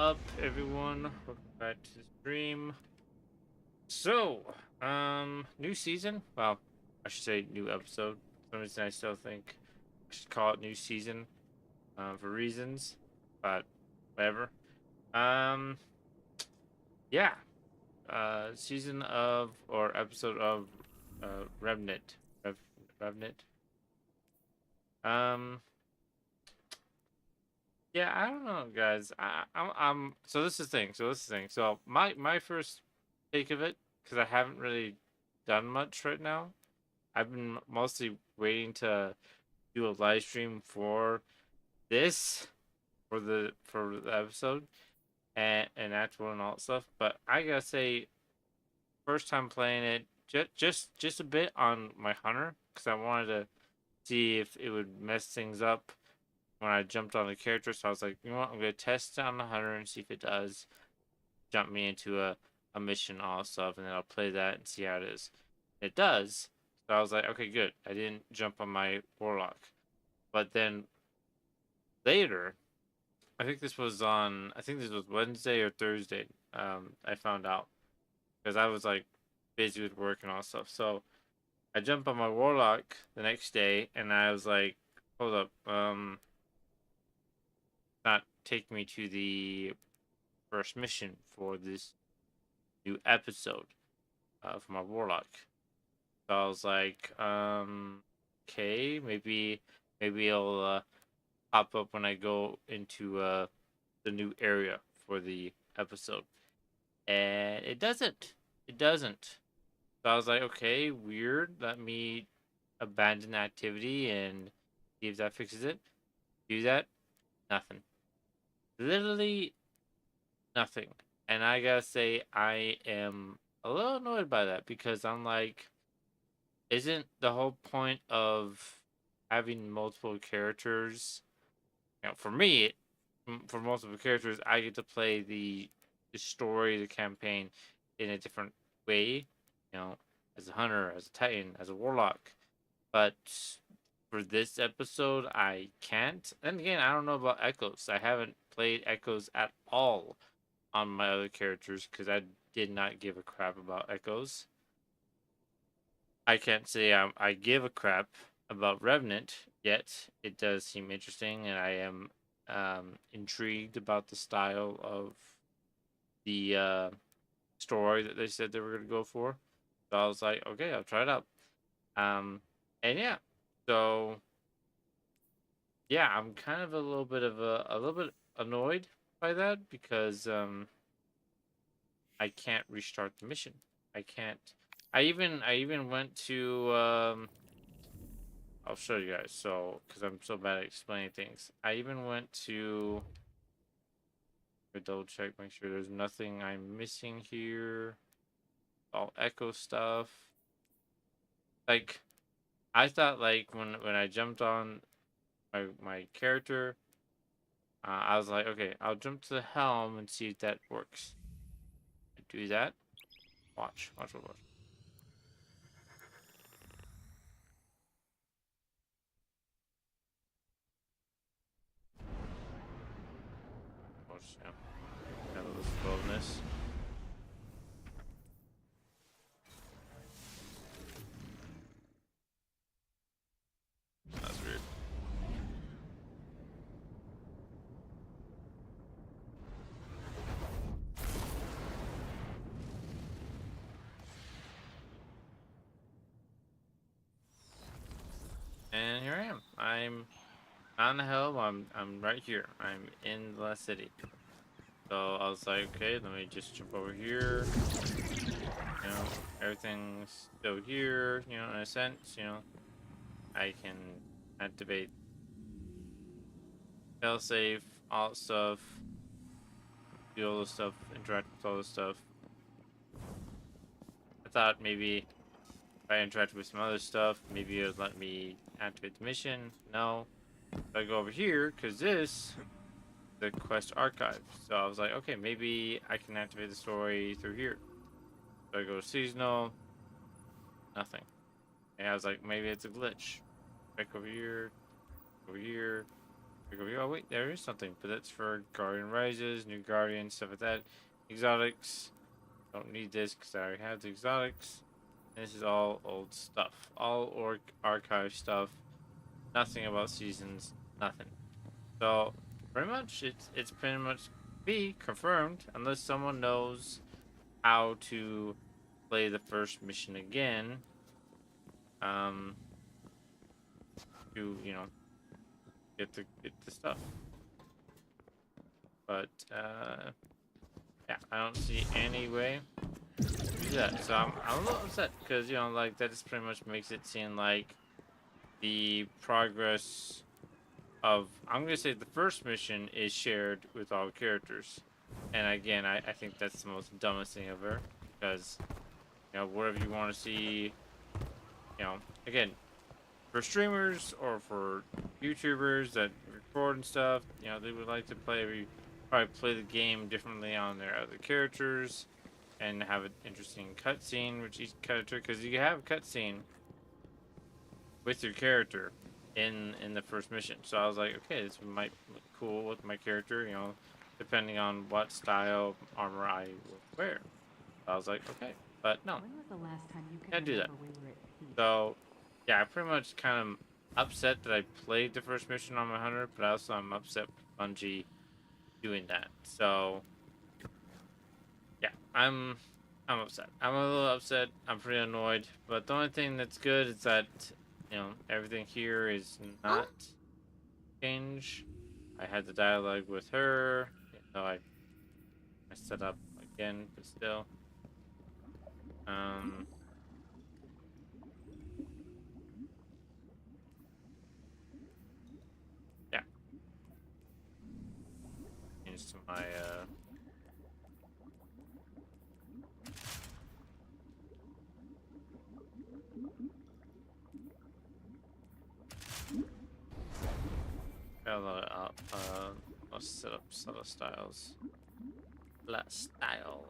up, everyone? Welcome back to the stream. So, new season. Well, I should say new episode. For some reason, I still think I should call it new season, for reasons, but whatever. Um, yeah. Season of or episode of Revenant. Revenant. Um, yeah. I don't know, guys. I'm. So this is the thing. So my first take of it, because I haven't really done much right now. I've been mostly waiting to do a live stream for this, for the episode and actual and all that stuff. But I gotta say, first time playing it, just a bit on my hunter, because I wanted to see if it would mess things up when I jumped on the character. So I was like, you know what, I'm gonna test it on the hunter and see if it does jump me into a mission, all stuff, and then I'll play that and see how it is. It does. So I was like, okay, good. I didn't jump on my warlock. But then later, I think this was Wednesday or Thursday. I found out because I was like busy with work and all stuff. So I jumped on my warlock the next day, and I was like, hold up, not take me to the first mission for this new episode for my warlock. So I was like, okay, maybe it'll pop up when I go into the new area for the episode. And it doesn't. It doesn't. So I was like, okay, weird. Let me abandon the activity and see if that fixes it. Do that. Nothing. Literally nothing. And I gotta say, I am a little annoyed by that because I'm like, isn't the whole point of having multiple characters? For me, for multiple characters, I get to play the story, the campaign in a different way. As a hunter, as a titan, as a warlock. But for this episode, I can't. And again, I don't know about Echoes. I haven't played Echoes at all on my other characters because I did not give a crap about Echoes. I can't say I give a crap about Revenant yet. It does seem interesting, and I am intrigued about the style of the story that they said they were going to go for. So I was like, okay, I'll try it out. Um, and yeah, so yeah, I'm kind of a little bit annoyed by that because I can't restart the mission. I can't. I even went to I'll show you guys. So, because I'm so bad at explaining things, I even went to double check, make sure there's nothing I'm missing here. All echo stuff. Like, I thought like when I jumped on my character, I was like, okay, I'll jump to the helm and see if that works. I do that. Watch. Watch. Yeah, have a little slowness. That's weird. And here I am. I'm on the helm. I'm right here. I'm in the city. So I was like, okay, let me just jump over here. Everything's still here. In a sense. I can activate failsafe, all that stuff, do all this stuff, interact with all this stuff. I thought maybe if I interact with some other stuff, maybe it would let me activate the mission. No. So I go over here because this the quest archive. So I was like, okay, maybe I can activate the story through here. So I go to seasonal, nothing. And I was like, maybe it's a glitch. Back over here, over here. I go, oh wait, there is something, but that's for Guardian Rises, New Guardian, stuff like that. Exotics. Don't need this because I already have the exotics. And this is all old stuff. All archive stuff. Nothing about seasons. Nothing. So pretty much it's pretty much be confirmed unless someone knows how to play the first mission again. Um to, get the stuff. But yeah, I don't see any way to do that. So I'm a little upset because like that just pretty much makes it seem like the progress of, I'm gonna say, the first mission is shared with all characters. And again, I think that's the most dumbest thing ever, because whatever you want to see, again, for streamers or for YouTubers that record and stuff, they would like to probably play the game differently on their other characters and have an interesting cutscene with each character, because you have a cutscene with your character in the first mission. So I was like, okay, this might look cool with my character, depending on what style armor I will wear. So I was like, okay, but no, When was the last time you can can't do that. remember we were at peace? So yeah, I pretty much kind of upset that I played the first mission on my hunter, but also I'm upset with Bungie doing that. So yeah, I'm upset. I'm a little upset. I'm pretty annoyed. But the only thing that's good is that everything here is not change. I had the dialogue with her. I set up again, but still. Yeah. Change to my I'll set up set of styles. Last style.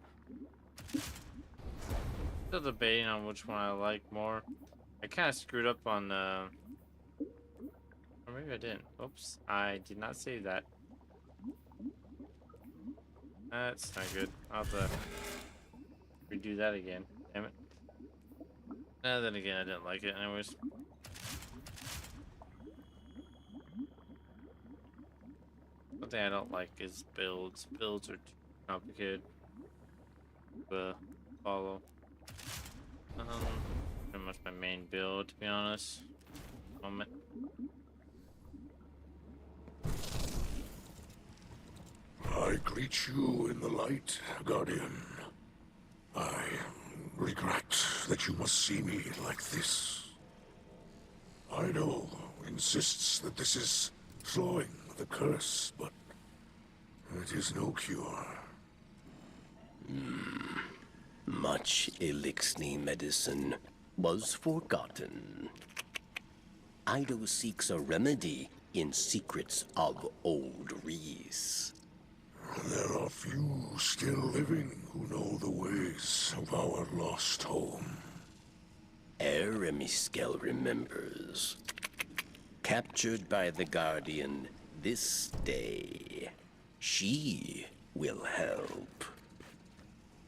Still debating on which one I like more. I kind of screwed up on or maybe I didn't. Oops, I did not save that. That's not good. I'll have to redo that again. Damn it. Then again, I didn't like it anyways. One thing I don't like is builds. Builds are too complicated to follow. Pretty much my main build, to be honest. Moment. I greet you in the light, Guardian. I regret that you must see me like this. Ido insists that this is slowing the curse, but it is no cure. Much Elixni medicine was forgotten. Ido seeks a remedy in secrets of Old Reese. There are few still living who know the ways of our lost home. Eremiskel remembers. Captured by the Guardian this day, she will help.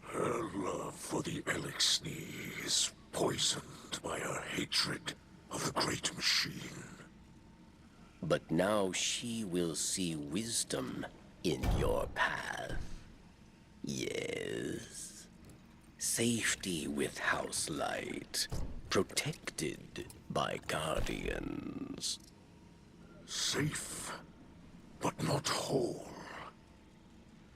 Her love for the Elixni is poisoned by her hatred of the Great Machine. But now she will see wisdom in your path. Yes. Safety with House Light. Protected by Guardians. Safe, but not whole.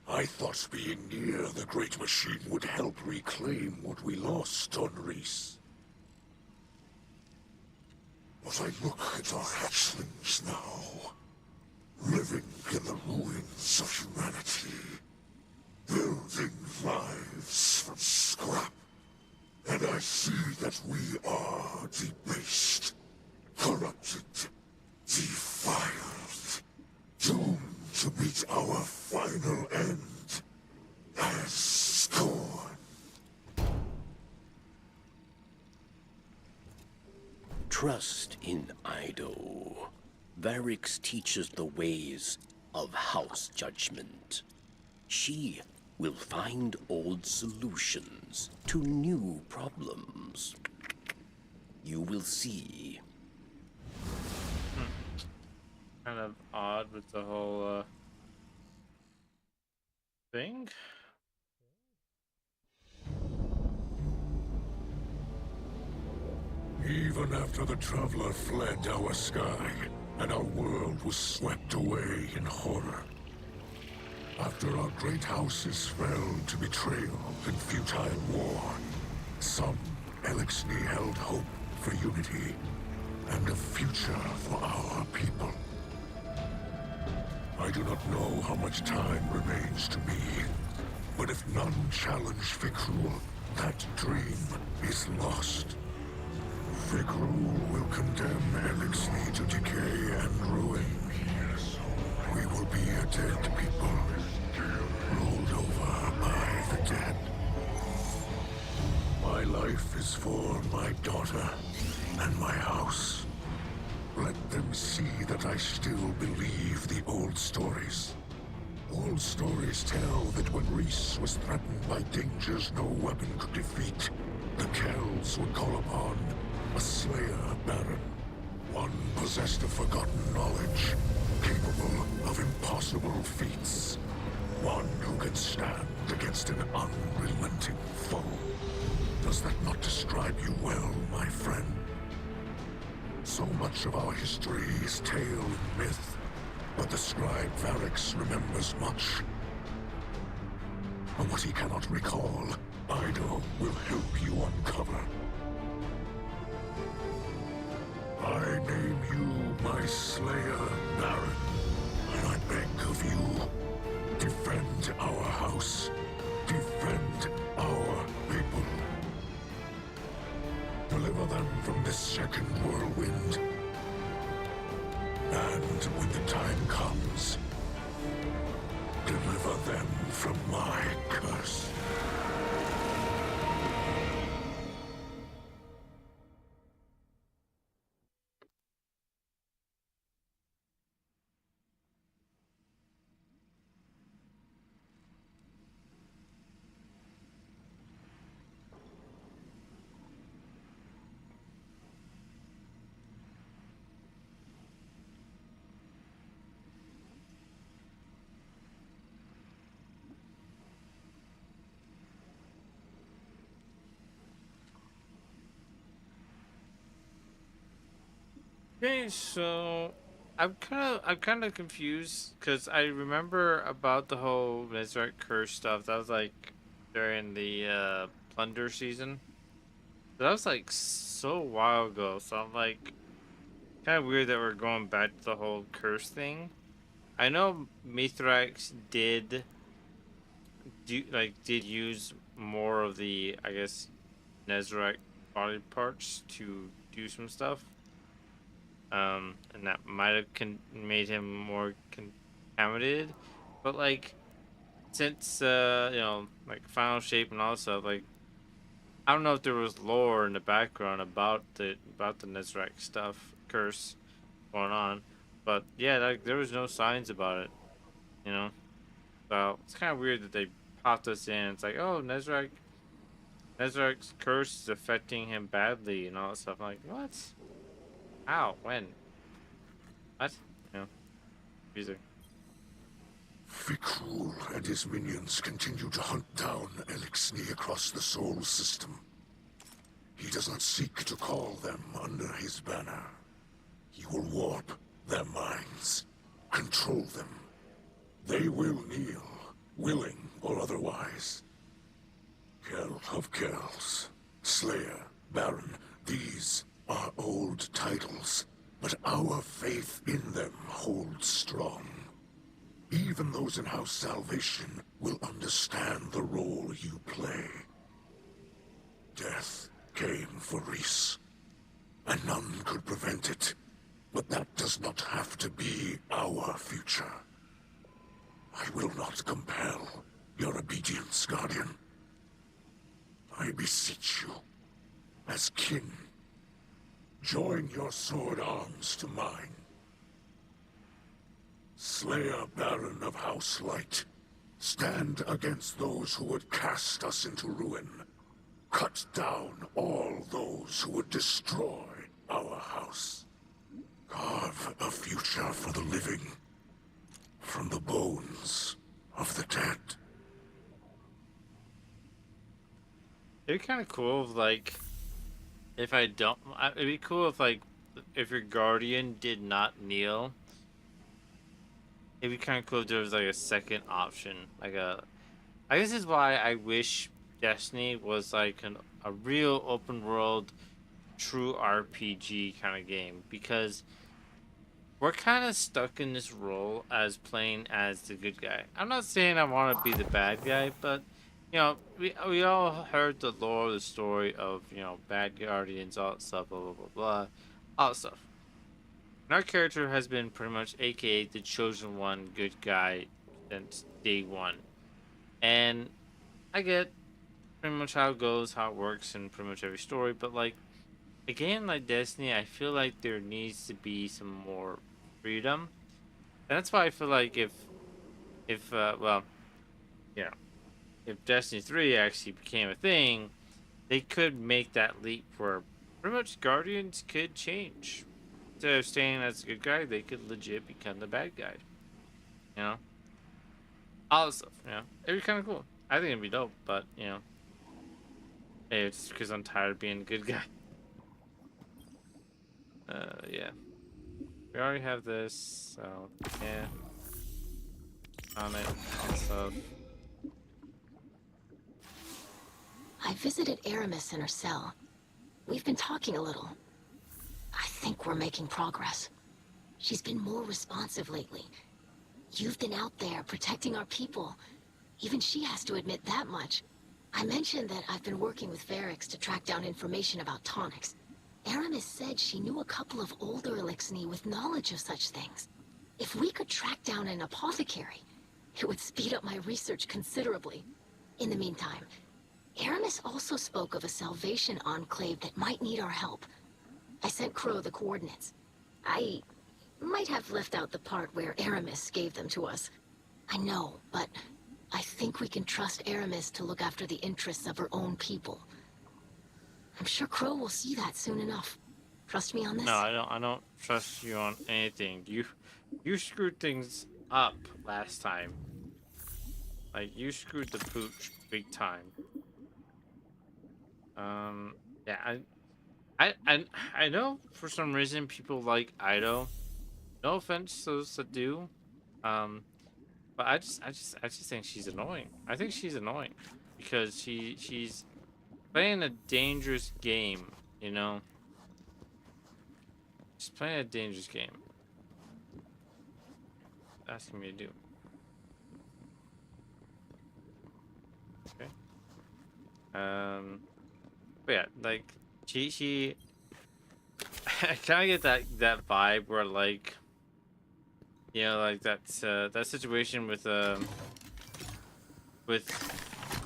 I thought being near the Great Machine would help reclaim what we lost on Reese. But I look at our hatchlings now, living in the ruins of humanity, building lives from scrap, and I see that we are debased, corrupted, defiled, doomed to meet our final end as scorn. Trust in Ido. Varix teaches the ways of house judgment. She will find old solutions to new problems. You will see. Kind of odd with the whole thing. Even after the Traveler fled our sky, and our world was swept away in horror. After our great houses fell to betrayal and futile war, some Eliksni held hope for unity and a future for our people. I do not know how much time remains to me, but if none challenge Fikrul, that dream is lost. Fikrul will condemn Eliksni to decay and ruin. We will be a dead people, rolled over by the dead. My life is for my daughter and my house. Let them see that I still believe the old stories. Old stories tell that when Reese was threatened by dangers no weapon could defeat, the Kells would call upon a Slayer Baron. One possessed of forgotten knowledge, capable of impossible feats. One who can stand against an unrelenting foe. Does that not describe you well, my friend? So much of our history is tale and myth, but the scribe Varix remembers much. And what he cannot recall, Ido will help you uncover. I name you my Slayer Baron, and I beg of you, defend our house, defend our people. Deliver them from this second whirlwind. And when the time comes, deliver them from my curse. Okay, so I'm kind of confused because I remember about the whole Resurrect Curse stuff. That was like during the Plunder season. That was like so a while ago. So I'm like kind of weird that we're going back to the whole curse thing. I know Mithrax did use more of the, I guess, Nezarec body parts to do some stuff. And that might have made him more contaminated. But like, since like final shape and all that stuff, like, I don't know if there was lore in the background about the Nezarec stuff, curse going on, but yeah, like there was no signs about it, you know. So it's kind of weird that they popped us in. It's like, oh, Nezarec's curse is affecting him badly and all that stuff. I'm like, what? How? When? What? You know, confusing. Fikrul and his minions continue to hunt down Eliksni across the Soul System. He does not seek to call them under his banner. He will warp their minds, control them. They will kneel, willing or otherwise. Kell of Kells, Slayer, Baron, these are old titles, but our faith in them holds strong. Even those in House Salvation will understand the role you play. Death came for Reese, and none could prevent it. But that does not have to be our future. I will not compel your obedience, Guardian. I beseech you, as kin, join your sword arms to mine. Slayer Baron of House Light, stand against those who would cast us into ruin. Cut down all those who would destroy our house. Carve a future for the living from the bones of the dead. It'd be kind of cool if, like, if I don't. It'd be cool if, like, if your guardian did not kneel. It'd be kind of cool if there was, like, a second option. Like a. I guess this is why I wish Destiny was, like, a real open world, true RPG kind of game. Because we're kind of stuck in this role as playing as the good guy. I'm not saying I want to be the bad guy, but. You know, we all heard the lore, the story of, you know, bad guardians, all that stuff, blah, blah, blah, blah, all that stuff. And our character has been pretty much, aka the chosen one, good guy, since day one. And I get pretty much how it goes, how it works in pretty much every story, but, like, a game like Destiny, I feel like there needs to be some more freedom. And that's why I feel like if well, yeah. If Destiny 3 actually became a thing, they could make that leap where pretty much Guardians could change. Instead of staying as a good guy, they could legit become the bad guy. You know? All this stuff, you know? It'd be kind of cool. I think it'd be dope, but, you know. Hey, it's because I'm tired of being a good guy. Yeah. We already have this, so, yeah. On it, all stuff. I visited Aramis in her cell. We've been talking a little. I think we're making progress. She's been more responsive lately. You've been out there protecting our people. Even she has to admit that much. I mentioned that I've been working with Varix to track down information about tonics. Aramis said she knew a couple of older Elixni with knowledge of such things. If we could track down an apothecary, it would speed up my research considerably. In the meantime, Aramis also spoke of a Salvation Enclave that might need our help. I sent Crow the coordinates. I might have left out the part where Aramis gave them to us. I know, but I think we can trust Aramis to look after the interests of her own people. I'm sure Crow will see that soon enough. Trust me on this? No, I don't trust you on anything. You screwed things up last time. Like, you screwed the pooch big time. Yeah, I know for some reason people like Ido. No offense to those that do. But I just think she's annoying. I think she's annoying because she's playing a dangerous game, you know. She's playing a dangerous game. Asking me to do. Okay. But yeah, like she I kind of get that vibe where, like, you know, like that situation with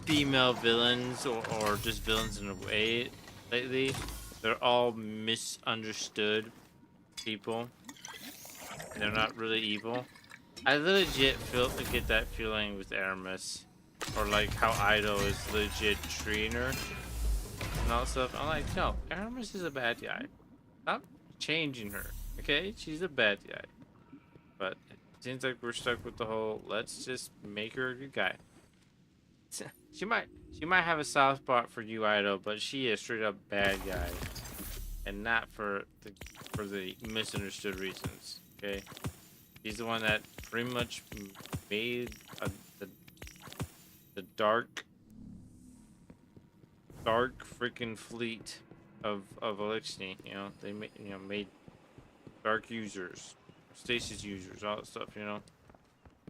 female villains or just villains in a way lately. They're all misunderstood people. And they're not really evil. I legit get that feeling with Aramis, or like how Ido is legit treating her and all that stuff. I'm like, no, Aramis is a bad guy. Stop changing her, okay? She's a bad guy. But it seems like we're stuck with the whole let's just make her a good guy. She might have a soft spot for you, Ido, but she is straight up bad guy, and not for the misunderstood reasons. Okay, she's the one that pretty much made the dark freaking fleet of Elixni. You know, they made dark users, stasis users, all that stuff. You know,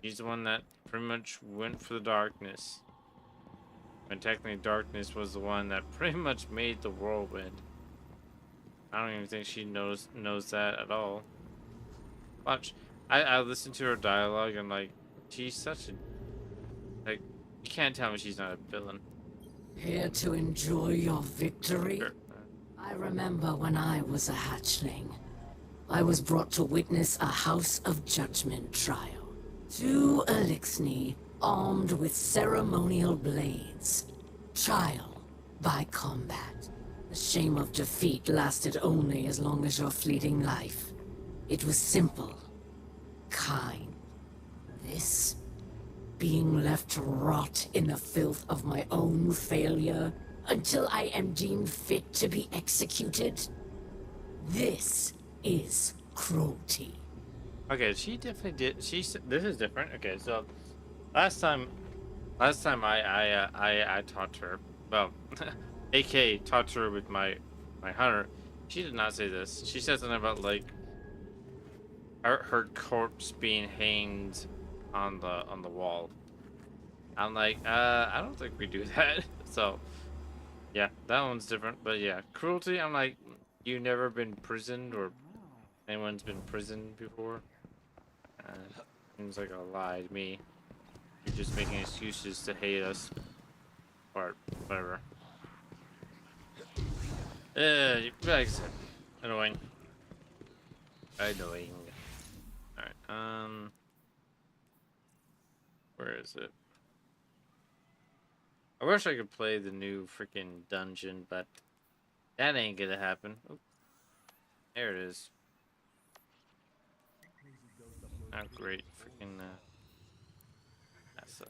he's the one that pretty much went for the darkness. And technically, darkness was the one that pretty much made the whirlwind. I don't even think she knows that at all. Watch, I listened to her dialogue and, like, she's such a, like, you can't tell me she's not a villain. Here to enjoy your victory? Sure. I remember when I was a hatchling. I was brought to witness a House of Judgment trial. 2 Elixni, armed with ceremonial blades. Trial by combat. The shame of defeat lasted only as long as your fleeting life. It was simple. Kind. This? Being left to rot in the filth of my own failure until I am deemed fit to be executed? This is cruelty. Okay, she definitely did. This is different. Okay, so last time I talked to her. Well, AK talked to her with my hunter. She did not say this. She said something about like her corpse being hanged on the wall. I'm like, I don't think we do that. So yeah, that one's different. But yeah, cruelty. I'm like, you never been prisoned or anyone's been prisoned before? Seems like a lie to me. You're just making excuses to hate us, or whatever. Like I said, annoying. Annoying. Alright, where is it? I wish I could play the new freaking dungeon, but that ain't gonna happen. Oop. There it is. Oh, great. Freaking, that's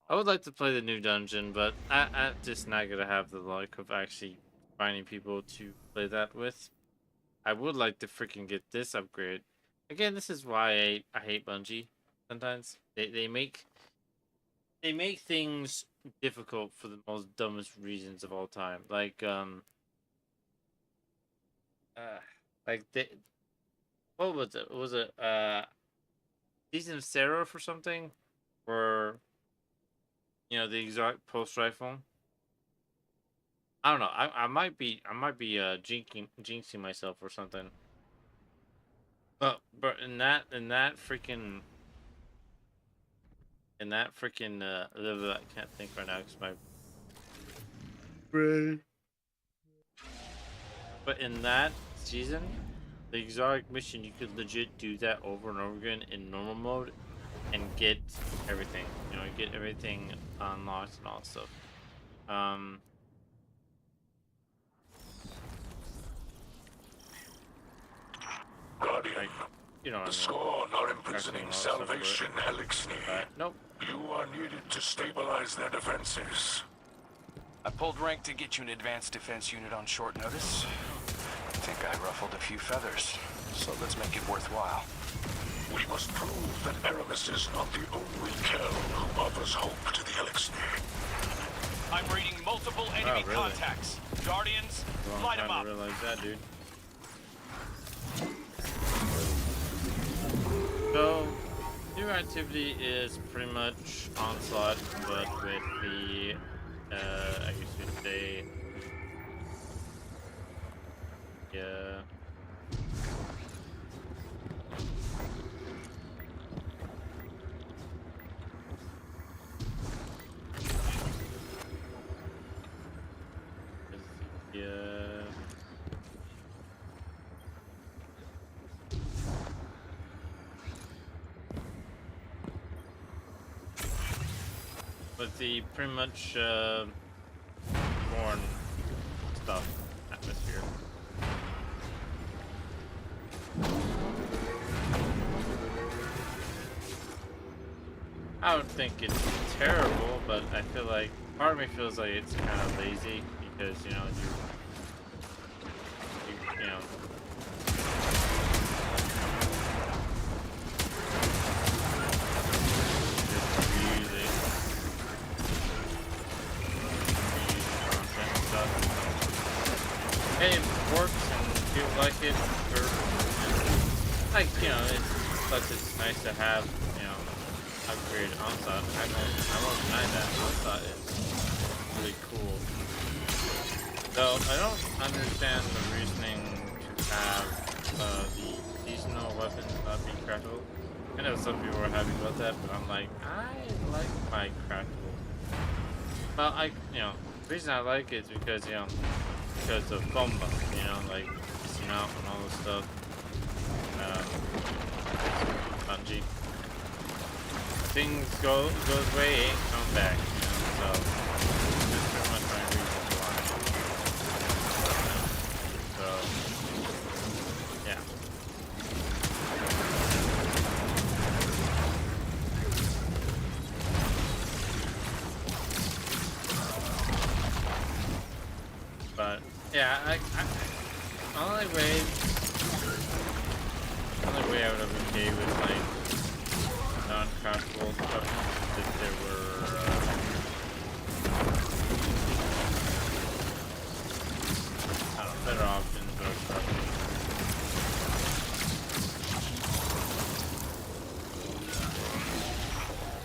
I would like to play the new dungeon, but I'm just not gonna have the luck of actually finding people to play that with. I would like to freaking get this upgrade. Again, this is why I hate Bungie. Sometimes they make things difficult for the most dumbest reasons of all time. Like they, what was it? Was it Season of Seraph or something? Or the exotic pulse rifle. I don't know. I might be jinxing myself or something. But in that freaking I can't think right now because my brain. But in that season, the exotic mission, you could legit do that over and over again in normal mode and get everything. Get everything unlocked and all that stuff. Guardian, Like, the what I mean. Scorn are imprisoning Salvation Elixni. Nope. You are needed to stabilize their defenses. I pulled rank to get you an advanced defense unit on short notice. I think I ruffled a few feathers, so let's make it worthwhile. We must prove that Aramis is not the only Kell who offers hope to the Elixni. I'm reading multiple enemy really? contacts. Guardians, light them up. I realize that, dude. So, new activity is pretty much Onslaught, but with the, I guess you'd say, yeah. With the pretty much born stuff atmosphere. I don't think it's terrible, but I feel like part of me feels like it's kind of lazy because you know. Hey, it works and feels like it, or, like, it's nice to have, upgraded Onslaught. I won't deny that. Onslaught is really cool. Though, I don't understand the reasoning to have, the seasonal weapons not be craftable. I know some people are happy about that, but I'm like, I like my craftable. Well, the reason I like it is because, because of Bomba, like, missing out on all this stuff. Bungie. Things goes away, ain't come back, you know, so that's pretty much my reason why. So, yeah. But yeah, only way I would have okay with like non-craftable stuff if there were I don't know, better options or stuff.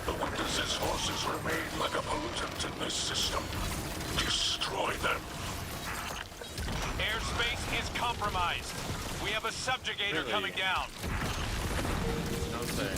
The Witness's forces remain like a pollutant in this system. Destroy them. Airspace is compromised. We have a subjugator Really? coming down. No say.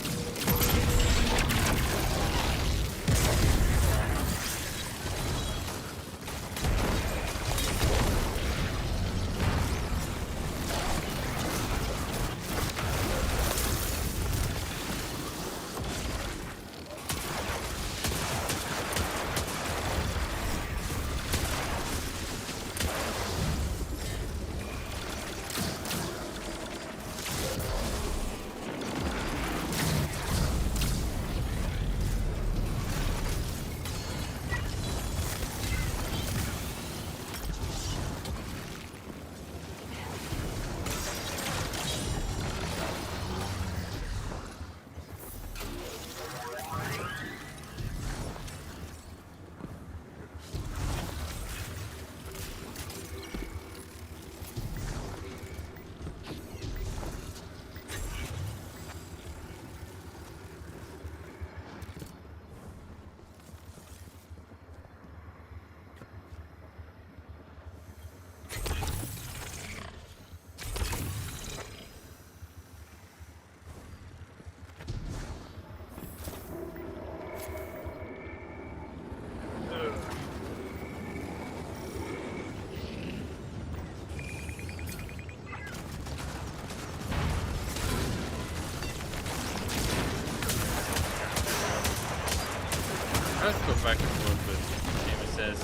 Let's go back and forth with Amos says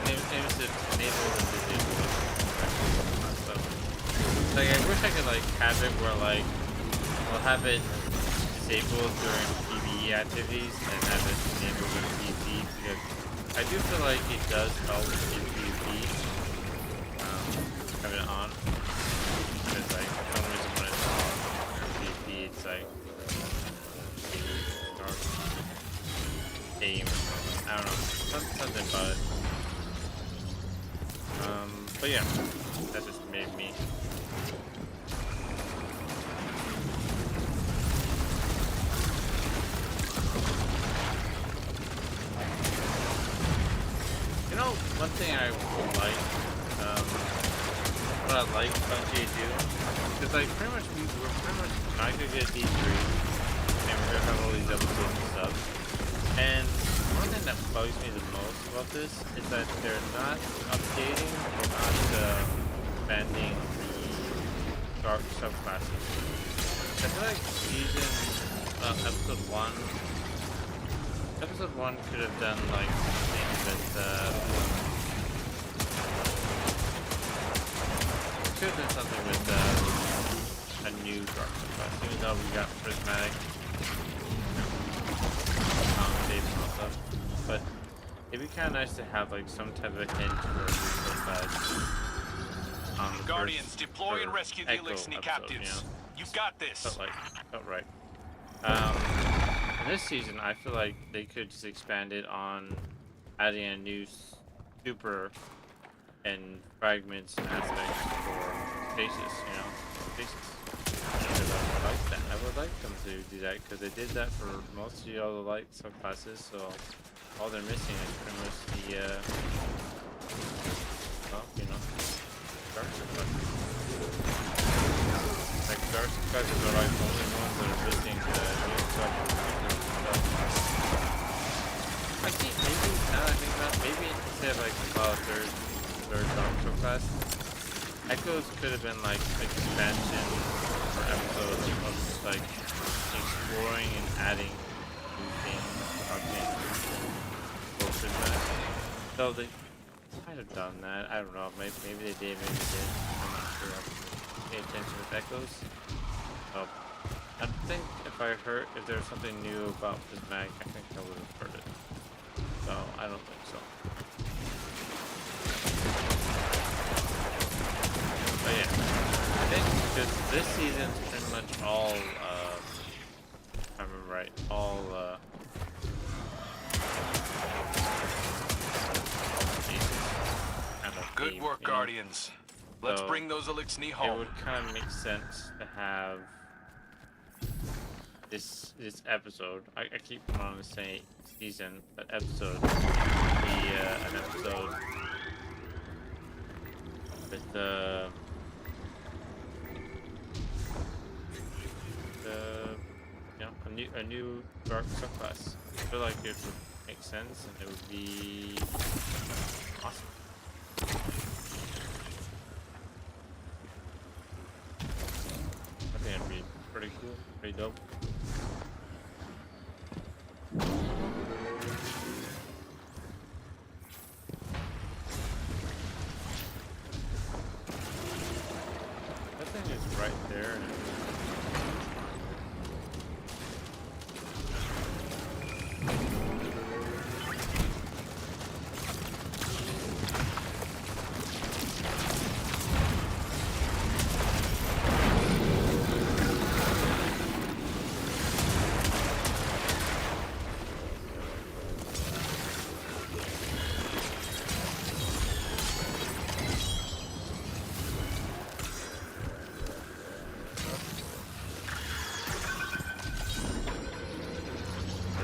Amos said enable and disable stuff. Like I wish I could like have it where like I'll have it disabled during PvE activities and have it enabled in PvP because I do feel like it does help in PvP. Have it on. Because like for some reason when it's on in PvP it's like aim. I don't know. Something about it. But yeah, that just made me. You know, one thing I like, what I like Bungie do, because like pretty much we're pretty much not gonna get D3, and we're gonna have all these episodes and stuff. And one thing that bugs me the most about this is that they're not updating or not expanding the dark subclasses. I feel like episode 1 could have done like something with could have done something with a new dark subclass, even though we got prismatic. But it'd be kind of nice to have like some type of hint for the Guardians, deploy and rescue the Elixni captives. You know? You've got this. Felt right. In this season, I feel like they could just expand it on adding a new super and fragments and aspects for stasis. You know, stasis. I like that. I would like them to do that because they did that for most of all the light subclasses. So all they're missing is pretty much the well, you know, dark subclasses. Like dark subclasses are like the only ones that are missing the new subclasses. I think maybe now that I think about it, maybe instead of like third dark subclass, Echoes could have been like expansion. episode of just like exploring and adding new things about things closer to that. So they might have done that. I don't know. Maybe they did. Maybe they didn't. I'm not sure. I have to pay attention if that goes. So I think if there's something new about this mag, I think I would have heard it. So I don't think so. But yeah, I think because this season's pretty much all, if I remember right, all kind of Good theme, work, you know? Guardians. Let's So, bring those Elixni It home. would kind of make sense to have this episode. I keep wanting to say season, but episode be an episode with a new dark subclass. I feel like it would make sense and it would be awesome. I think it'd be pretty cool, pretty dope. That thing is right there. And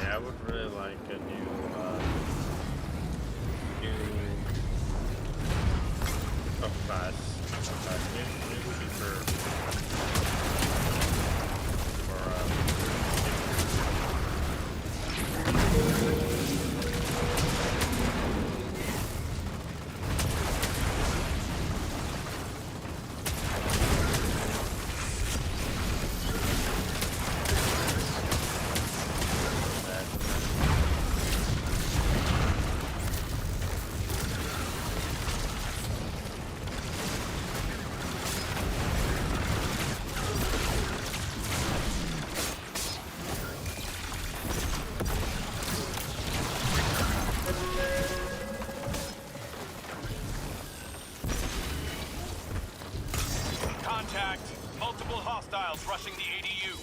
yeah, I would really like a new subclass. New feature Contact! Multiple hostiles rushing the ADU.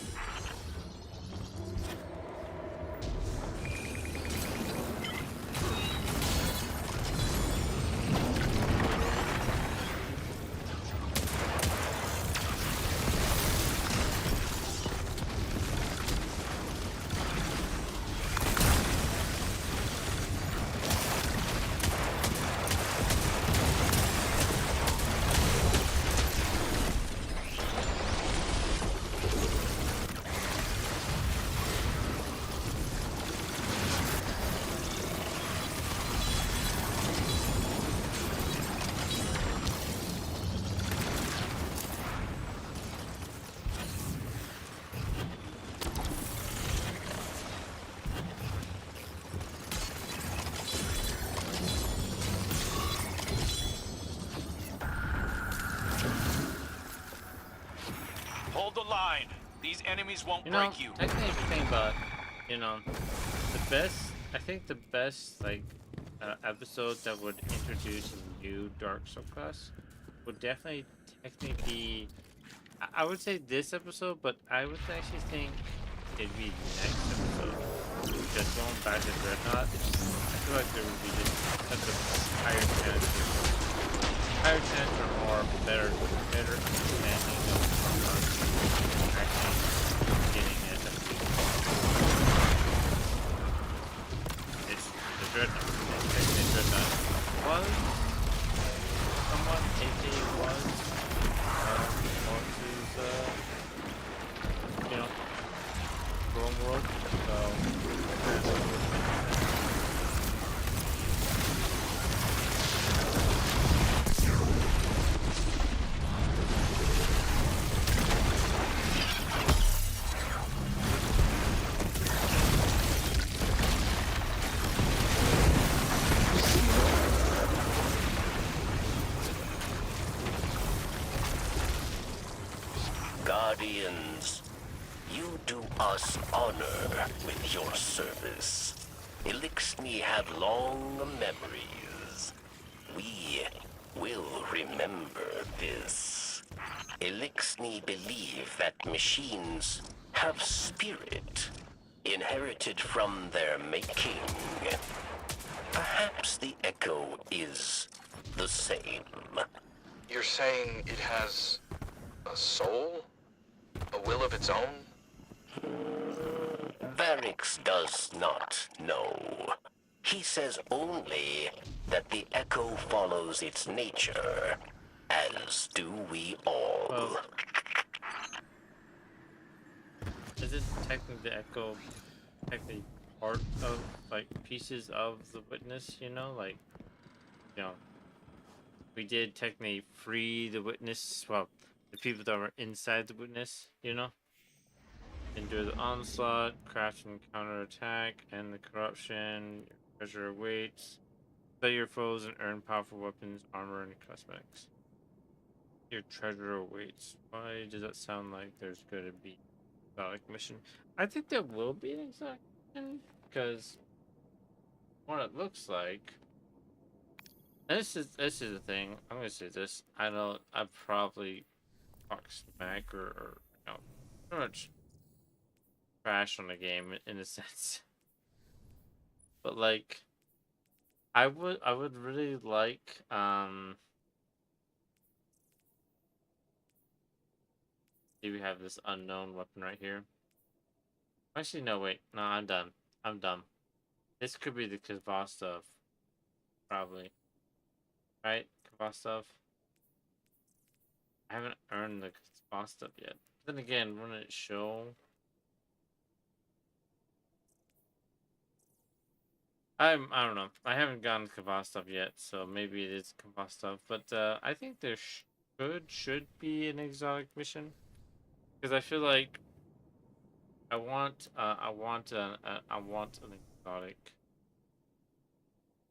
Hold the line. These enemies won't You know, break you. technically, if you think about, I think the best, like, episode that would introduce a new dark subclass would definitely technically be, I would say this episode, but I would actually think it'd be next episode. Just going back to Dreadnought, I feel like there would be just such a higher chance or more better understanding of actually getting it. It's the Dreadnought. Technically, Dreadnought was someone, AK was Morris's, Rome World. So, Deviants. You do us honor with your service. Eliksni have long memories. We will remember this. Eliksni believe that machines have spirit, inherited from their making. Perhaps the Echo is the same. You're saying it has a soul? A will of its own? Varix does not know. He says only that the Echo follows its nature, as do we all. Well, is it technically the Echo, technically part of, like, pieces of the witness, you know? Like, you know, we did technically free the witness, well, the people that were inside the witness, you know? Endure the onslaught, craft and counterattack, and the corruption, your treasure awaits. Play your foes and earn powerful weapons, armor, and cosmetics. Your treasure awaits. Why does that sound like there's going to be an exotic mission? I think there will be an exotic mission, because what it looks like. And this is the thing. I'm gonna say this. I probably talk smack or you know, pretty much trash on the game in a sense. But like, I would really like see we have this unknown weapon right here. Actually, no, wait, no, I'm done. I'm dumb. This could be the Kvastov, probably. Right, Kvastov. I haven't earned the Kvastov yet. Then again, wouldn't it show? I don't know. I haven't gotten Kvastov yet, so maybe it is Kvastov. But I think there should be an exotic mission, because I feel like I want an exotic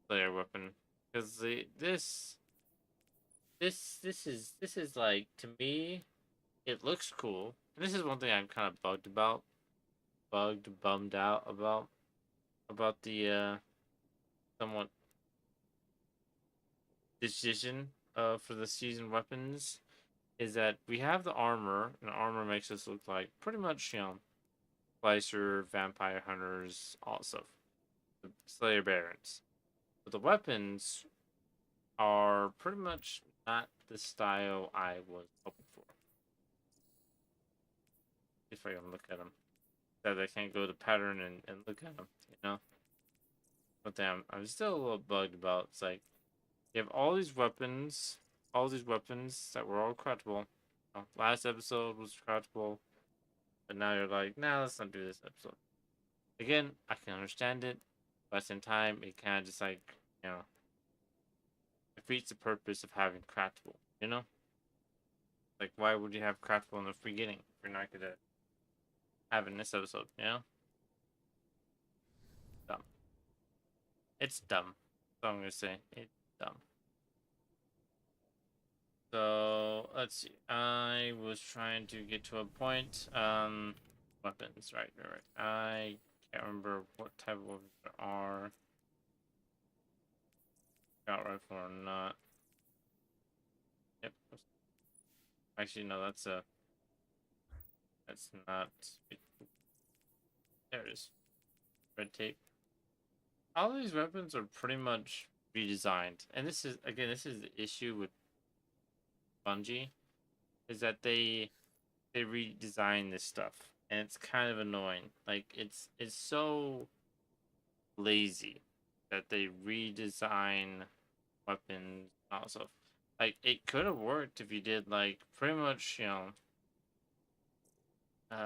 player weapon, because this is like, to me, it looks cool. And this is one thing I'm kind of bummed out about the somewhat decision for the season weapons, is that we have the armor, and armor makes us look like pretty much, you know, Slicer, Vampire Hunters, also the Slayer Barons. But the weapons are pretty much not the style I was hoping for. If I can look at them. That I can't go to pattern and look at them, you know? But damn, I'm still a little bugged about. It's like, you have all these weapons that were all craftable. Last episode was craftable, but now you're like, nah, let's not do this episode. Again, I can understand it, but at the same time, it kind of just like, you know, defeats the purpose of having craftable, you know? Like, why would you have craftable in the beginning if you're not gonna have it in this episode, you know? Dumb. It's dumb. That's all I'm gonna say. It's dumb. So let's see. I was trying to get to a point. Weapons, right. I can't remember what type of weapons there are. Scout rifle or not. Yep. Actually, no. That's not. There it is. Red tape. All these weapons are pretty much redesigned, and this is the issue with Bungie, is that they redesign this stuff, and it's kind of annoying. Like, it's so lazy that they redesign weapons and all stuff. Like, it could have worked if you did, like, pretty much, you know, what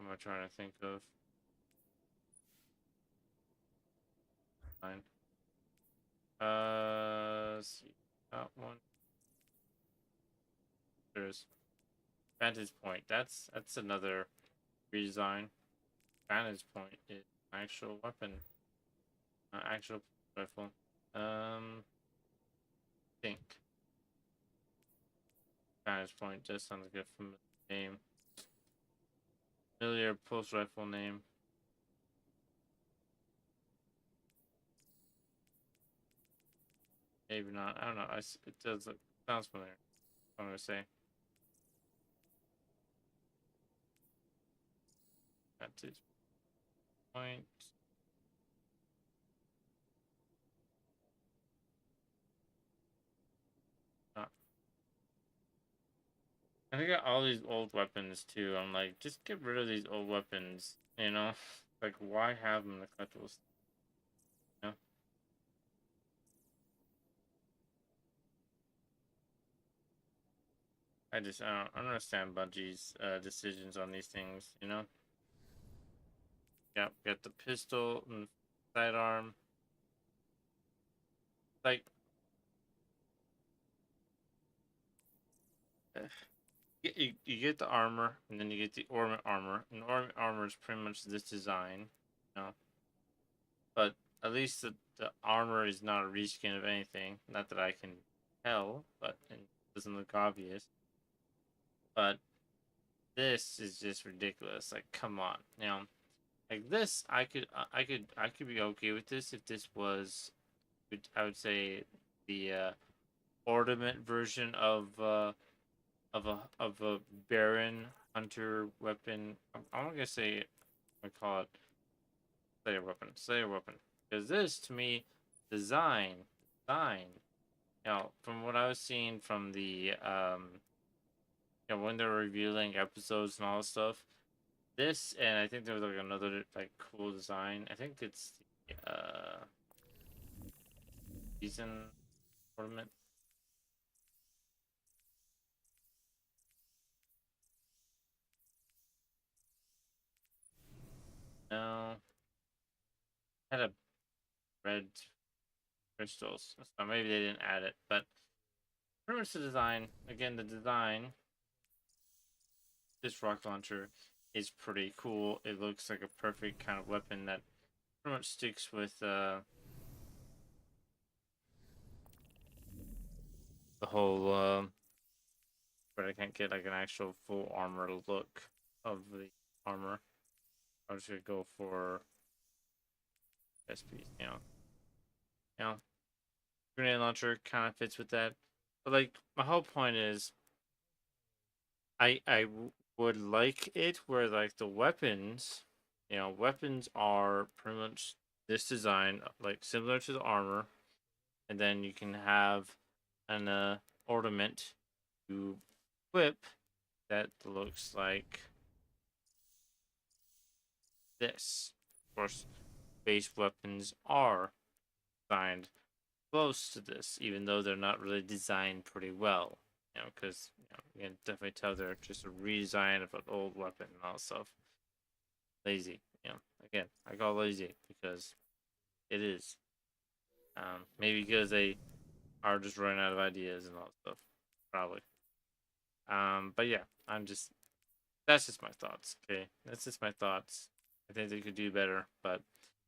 am I trying to think of? Fine. Let's see. That one. There's Vantage Point. That's another redesign. Vantage Point is an actual weapon, an actual rifle. Think. Vantage point just sounds like a familiar name. Familiar post rifle name. Maybe not. I don't know. It does look sounds familiar. I'm gonna say. Vantage point. I think I got all these old weapons too. I'm like, just get rid of these old weapons. You know, like why have them in the collectibles? You know? I don't understand Bungie's decisions on these things. You know. Yeah, got the pistol and sidearm. Like, you get the armor, and then you get the ornament armor. And ornament armor is pretty much this design, you know. But at least the armor is not a reskin of anything. Not that I can tell, but it doesn't look obvious. But this is just ridiculous. Like, come on, you know. Like this, I could be okay with this if this was, I would say, the ornament version of a Baron hunter weapon. I'm gonna say, I call it Slayer weapon. Slayer weapon. Because this, to me, design. You know, from what I was seeing from the you know, when they're revealing episodes and all this stuff, this and I think there was like another like cool design. I think it's the season ornament. No, had a red crystals. So maybe they didn't add it, but pretty much the design. Again, the design. This rocket launcher is pretty cool. It looks like a perfect kind of weapon that pretty much sticks with the whole. But I can't get like an actual full armor look of the armor. I was gonna go for SP. You know, grenade launcher kind of fits with that. But like my whole point is, would like it where like the weapons, you know, weapons are pretty much this design, like similar to the armor, and then you can have an ornament to equip that looks like this. Of course, base weapons are designed close to this, even though they're not really designed pretty well. You know, because you can definitely tell they're just a redesign of an old weapon and all stuff. Lazy, you know. Again, I call lazy because it is. Maybe because they are just running out of ideas and all that stuff, probably. But yeah, that's just my thoughts. Okay, that's just my thoughts. I think they could do better, but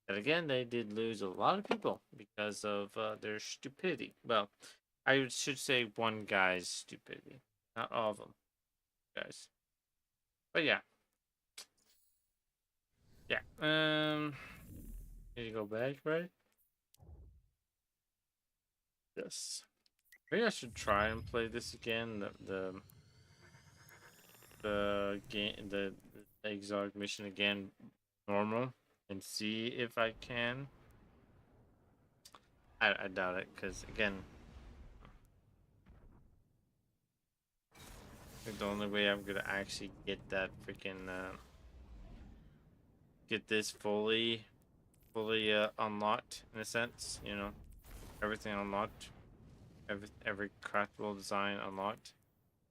then again, they did lose a lot of people because of their stupidity. Well, I should say one guy's stupidity, not all of them, guys. But yeah, yeah. Need to go back, right? Yes. Maybe I should try and play this again. The game, the Exarch mission again, normal, and see if I can. I doubt it, because again, I think the only way I'm gonna actually get that freaking get this fully unlocked in a sense, you know, everything unlocked, every craftable design unlocked,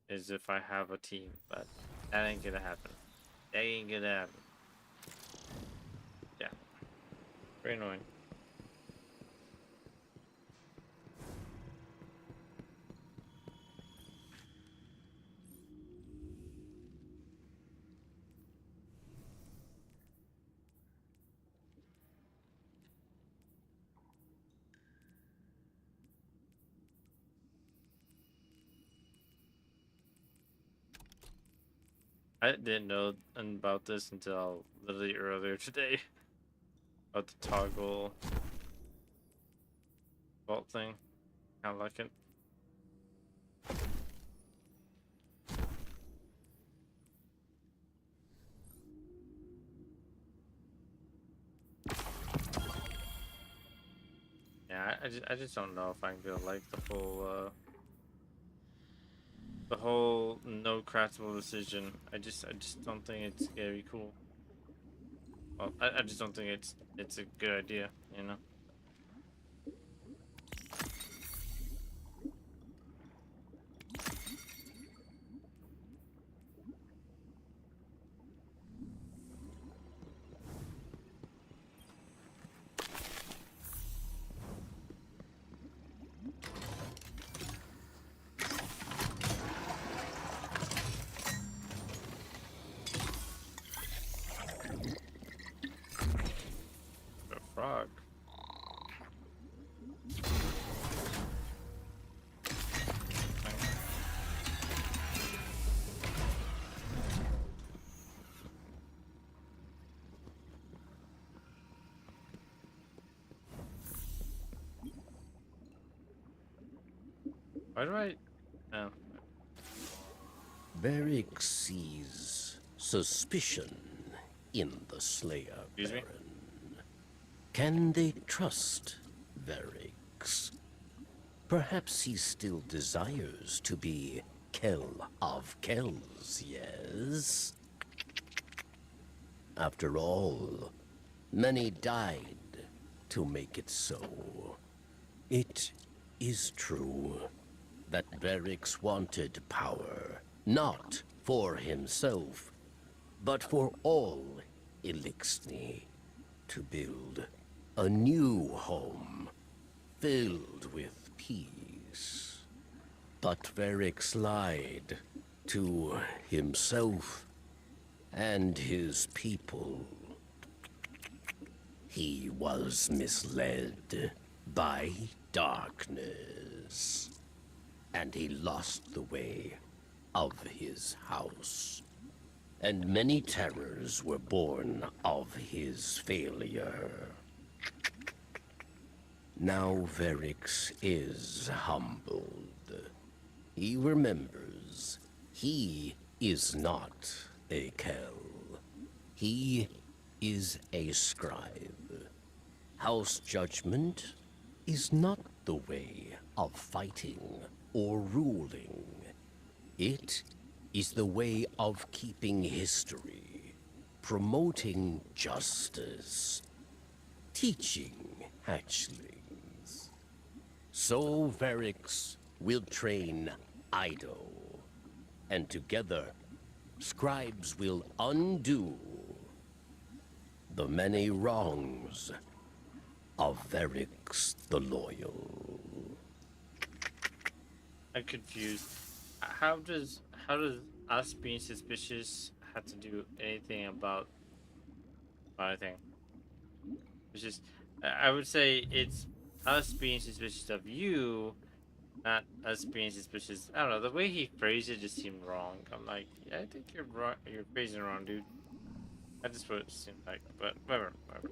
is if I have a team, but that ain't gonna happen. That ain't gonna happen. Yeah, very annoying. I didn't know about this until literally earlier today. About the toggle vault thing. I like it. Yeah, I just don't know if I can go like the whole no craftable decision. I just don't think it's very cool. Well, I just don't think it's a good idea, you know. A frog. Why do I? Oh, Varric sees suspicion in the Slayer excuse me. Baron. Can they trust Varrix? Perhaps he still desires to be Kell of Kells, yes? After all, many died to make it so. It is true that Varrix wanted power, not for himself, but for all Elixni, to build a new home filled with peace. But Varrix lied to himself and his people. He was misled by darkness, and he lost the way of his house. And many terrors were born of his failure. Now Varrix is humbled. He remembers he is not a Kell. He is a scribe. House judgment is not the way of fighting or ruling. It is the way of keeping history, promoting justice, teaching hatchlings. So Varrix will train Ido, and together, scribes will undo the many wrongs of Varrix the Loyal. I'm confused. How does us being suspicious have to do anything about anything? It's just I would say it's us being suspicious of you, not us being suspicious. I don't know. The way he phrased it just seemed wrong. I'm like, yeah, I think you're wrong. You're phrasing it wrong, dude. That's just what it seemed like. But whatever, whatever.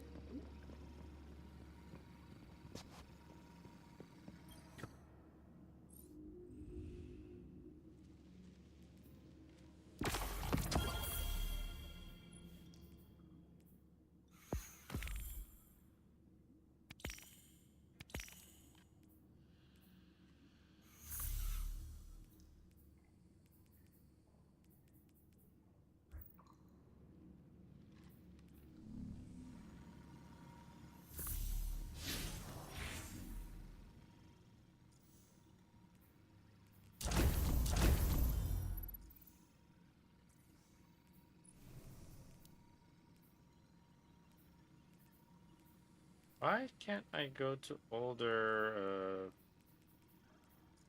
Why can't I go to older?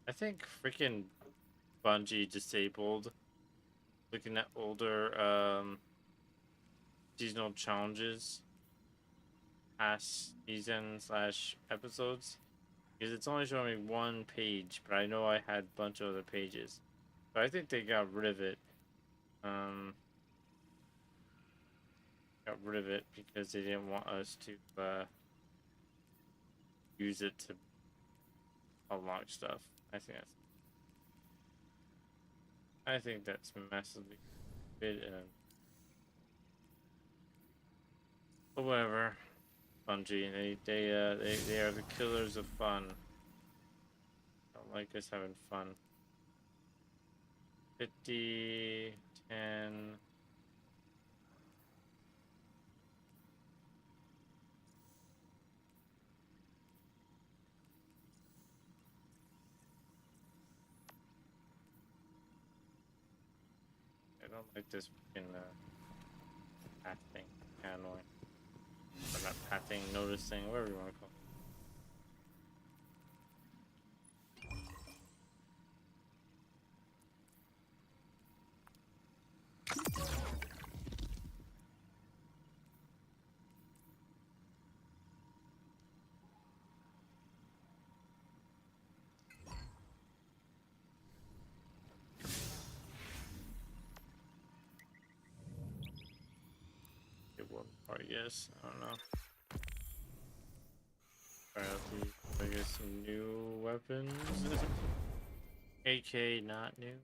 I think freaking Bungie disabled looking at older seasonal challenges past season slash episodes because it's only showing me one page, but I know I had a bunch of other pages. So I think they got rid of it. got rid of it because they didn't want us to use it to unlock stuff. I think that's massively stupid and but whatever. Bungie, they are the killers of fun. Don't like us having fun. 50, 10. I don't like this fucking path thing. Kinda annoying. Or not pathing, noticing, whatever you want to call it. Or yes, I don't know. Try out the, I guess, new weapons. AK not new.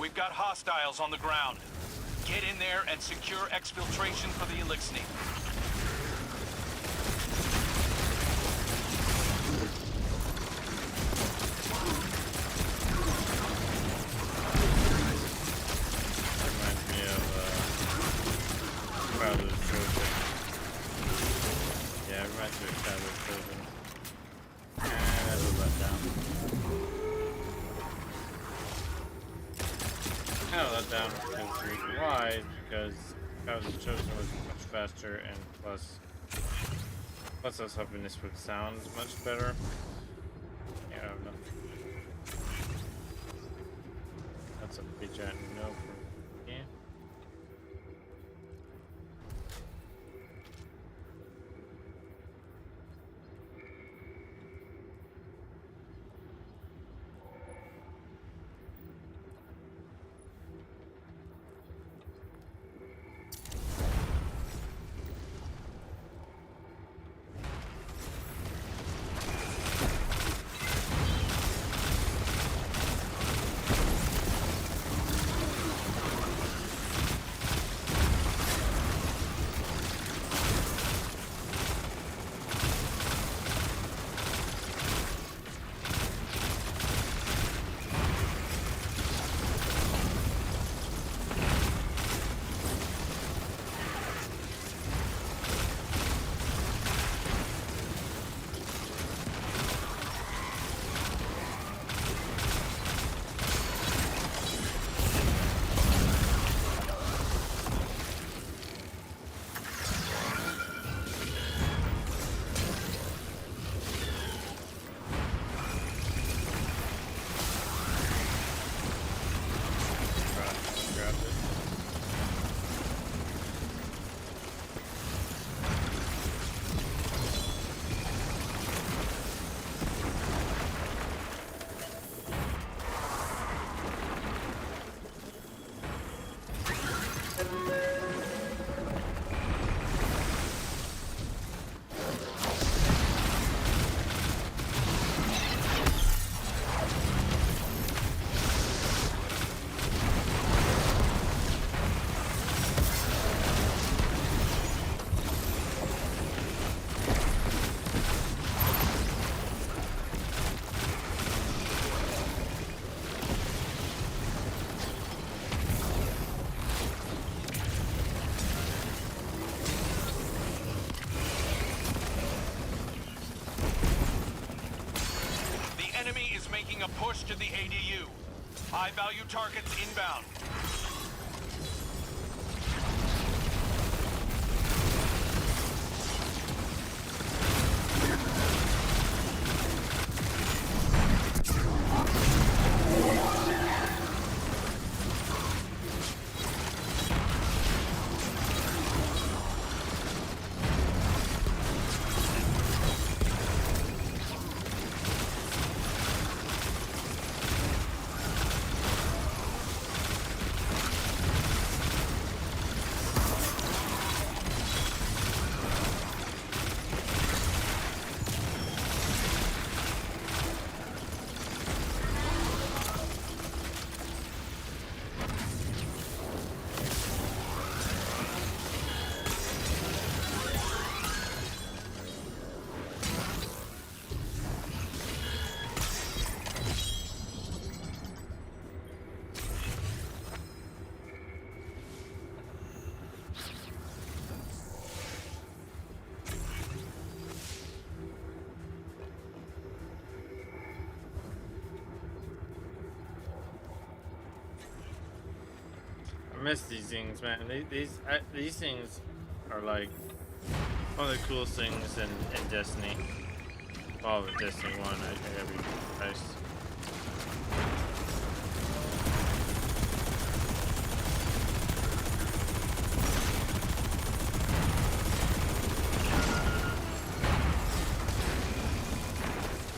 We've got hostiles on the ground. Get in there and secure exfiltration for the Elixni. Reminds me of Shadow of the Trojan. Yeah, it reminds me of Shadow of the Trojan. And that's a letdown. Kind of let down because the reason why is because Shadow of the Chosen was much faster and plus I was hoping this would sound much better. Yeah, I don't know. That's a big giant no from me. making a push to the ADU. High-value targets inbound. I miss these things, man. These things are like one of the coolest things in Destiny. All of Destiny 1, I gotta be nice.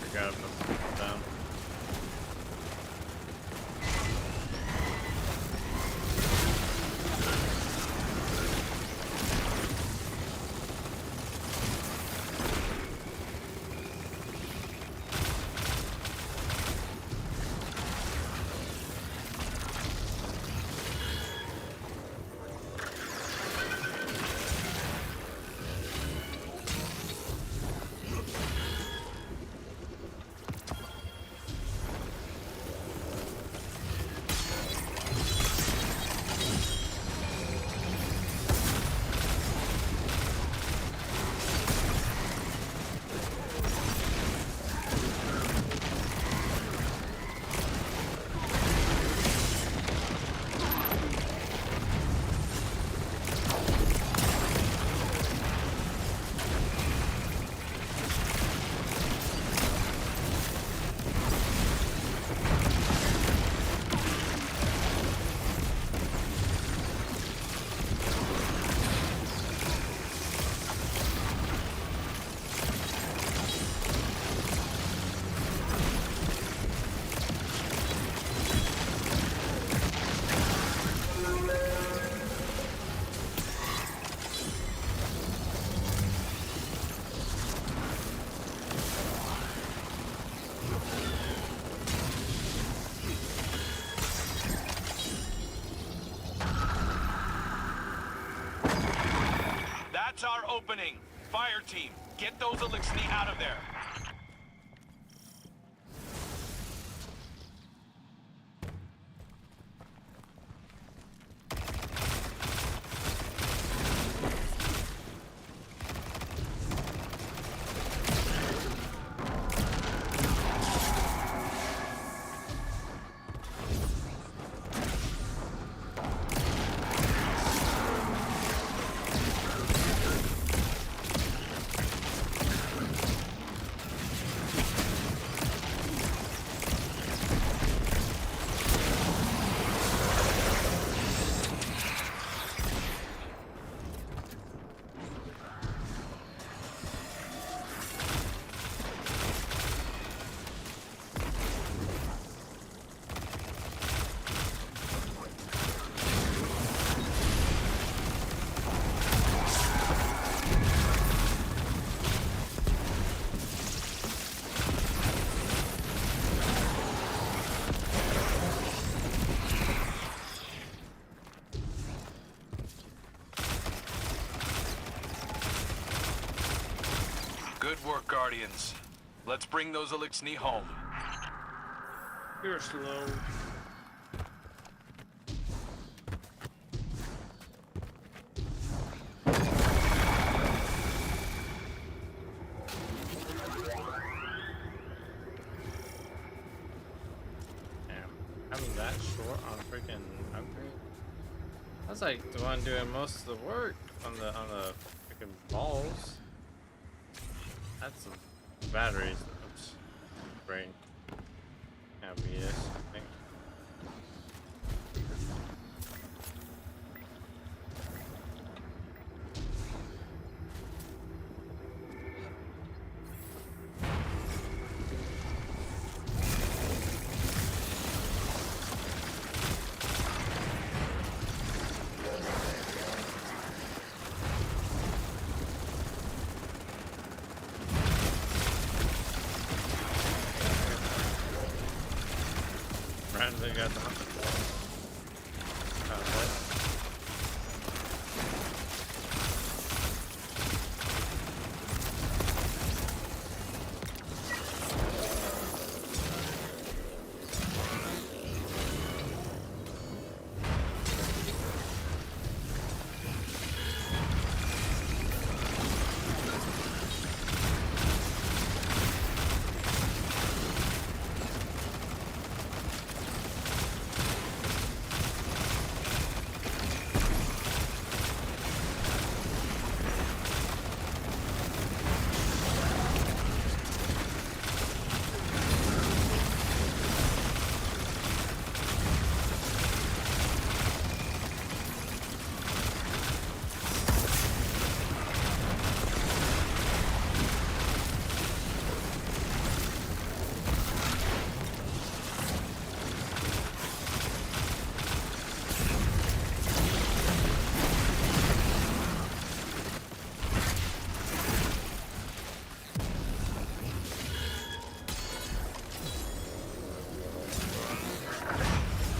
I gotta put them down. That's our opening. Fire team, get those Elixni out of there. Good work, Guardians. Let's bring those Elixni home. You're slow. running that short on freaking upgrade? I was like the one doing most of the work on the freaking balls. That's some batteries. Oops. Brain. Can't be this, I think. They got the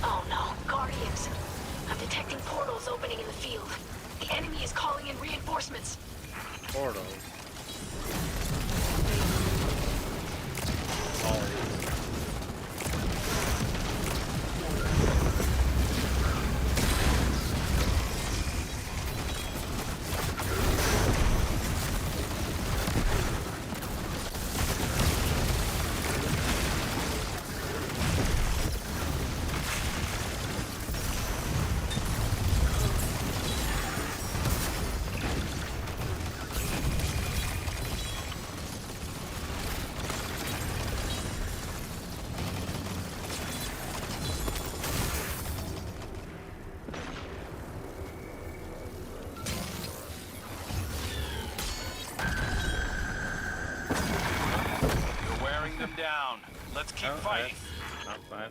Oh no, Guardians. I'm detecting portals opening in the field. The enemy is calling in reinforcements. portals. Oh. You're wearing them down. Let's keep fighting. Not bad.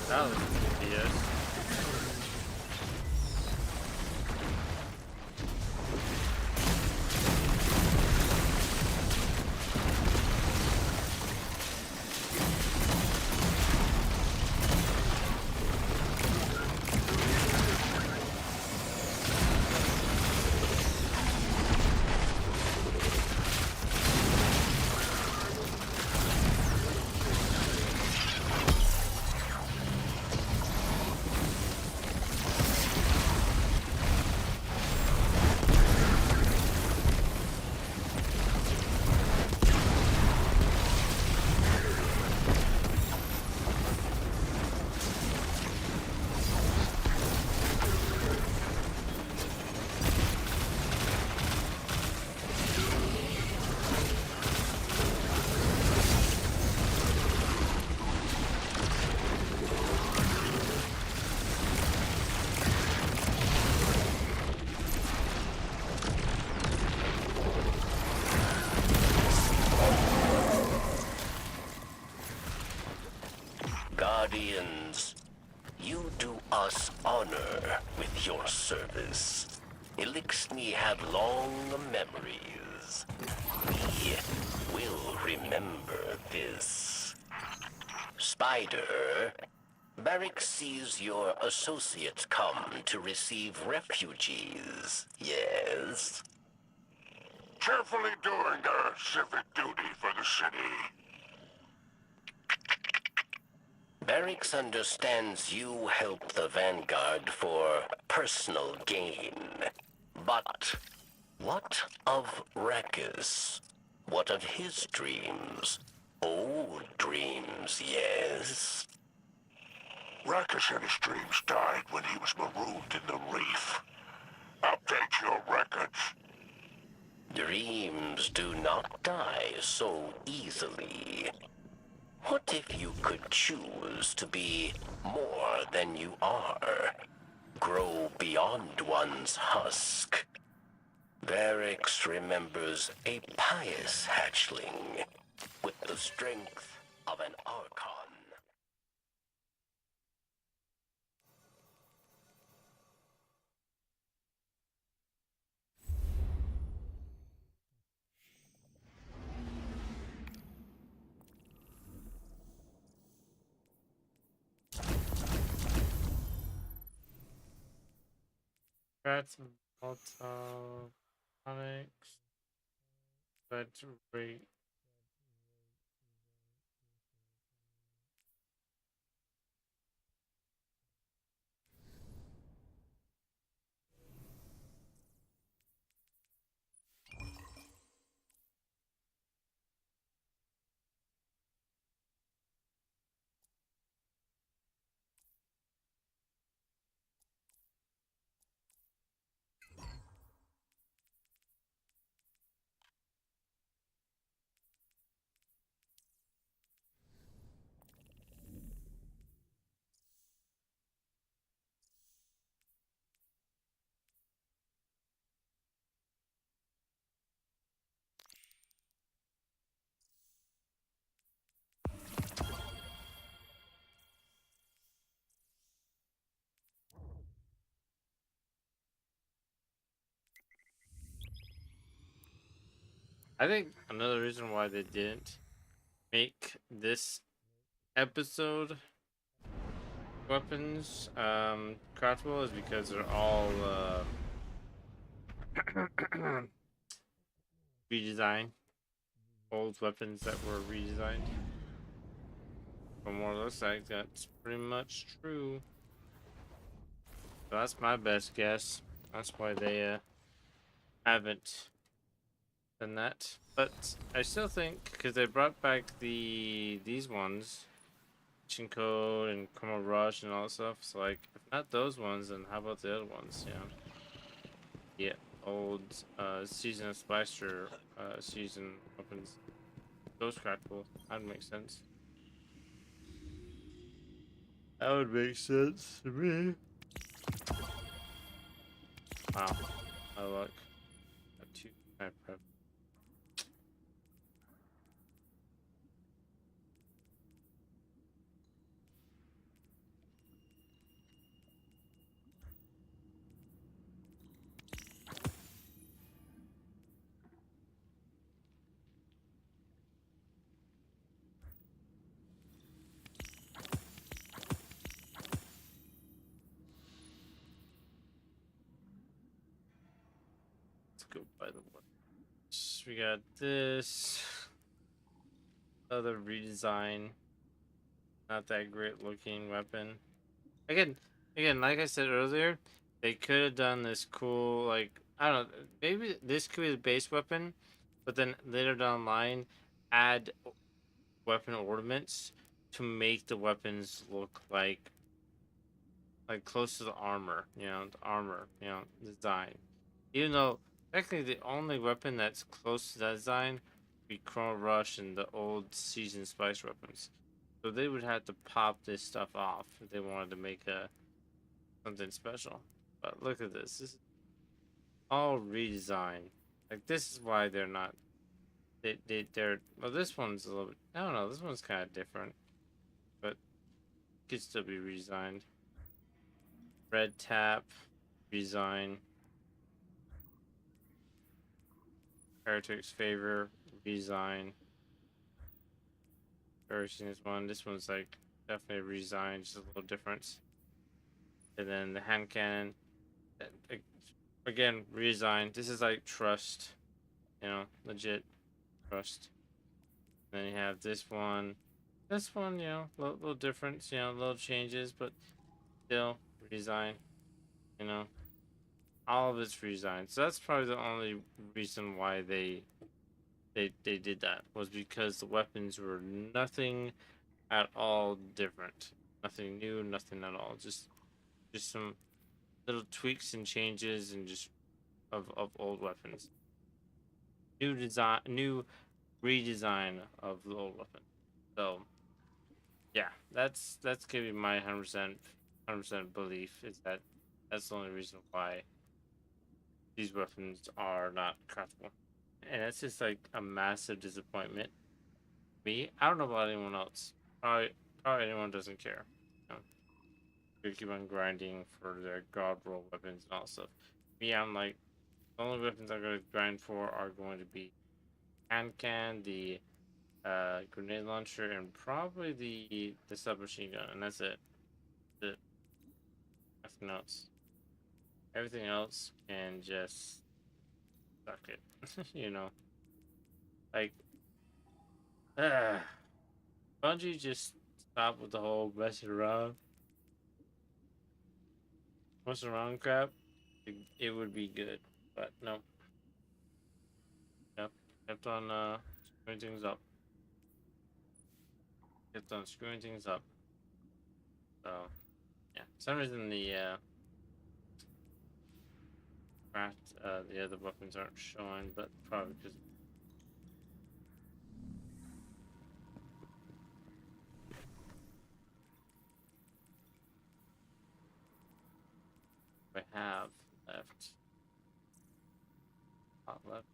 That was BS. service. Eliksni have long memories. We will remember this. Spider, Barrick sees your associates come to receive refugees, yes? Carefully doing their civic duty for the city. Barracks understands you help the Vanguard for personal gain. But what of Rakkus? What of his dreams? Old dreams, yes? Rakkus and his dreams died when he was marooned in the reef. Update your records. Dreams do not die so easily. What if you could choose to be more than you are? Grow beyond one's husk. Barracks remembers a pious hatchling with the strength of an Archon. That's Comics. That's great. I think another reason why they didn't make this episode weapons craftable is because they're all redesigned. Old weapons that were redesigned. From what it looks like, that's pretty much true. So that's my best guess. That's why they haven't done that. But I still think because they brought back these ones, Mission Code and Chroma Rush and all that stuff. So like, if not those ones, then how about the other ones? You know, yeah, old Season of Spicer season weapons. Those craftable. That'd make sense. That would make sense to me. Wow, my luck. Got two sniper rifles. Let's go by the one. We got this other redesign. Not that great looking weapon. Again, like I said earlier, they could have done this cool, like, I don't know, maybe this could be the base weapon, but then later down the line, add weapon ornaments to make the weapons look like close to the armor, the armor, design. Even though technically the only weapon that's close to that design would be Chroma Rush and the old Seasoned Spice weapons. So they would have to pop this stuff off if they wanted to make something special. But look at this. This is all redesigned. Like, this is why they're not. They're. Well, this one's a little bit. I don't know. This one's kind of different. But could still be redesigned. Red tap. redesign. Heretic's Favor, redesign. Version is one. This one's like definitely a redesign, just a little difference. And then the hand cannon, again, redesign. This is like Trust, you know, legit Trust. And then you have this one. This one, you know, little difference, you know, little changes, but still redesign. You know, all of it's redesigned. So that's probably the only reason why they did that, was because the weapons were nothing at all different, nothing new, nothing at all. Just some little tweaks and changes, and just of old weapons. New design, new redesign of the old weapon. So yeah, that's gonna be my 100% belief, is that that's the only reason why these weapons are not craftable. And that's just like a massive disappointment. Me, I don't know about anyone else. Probably anyone doesn't care. You know, they keep on grinding for their god roll weapons and all stuff. Me, I'm like, the only weapons I'm gonna grind for are going to be hand can, the grenade launcher, and probably the submachine gun, and that's it. That's it. Nothing else. Everything else can just suck it. You know, like, Bungie, just stop with the whole messing around crap. It would be good, but no. Yep, kept on screwing things up. So yeah, for some reason the the other weapons aren't showing, but probably because I have left. Left.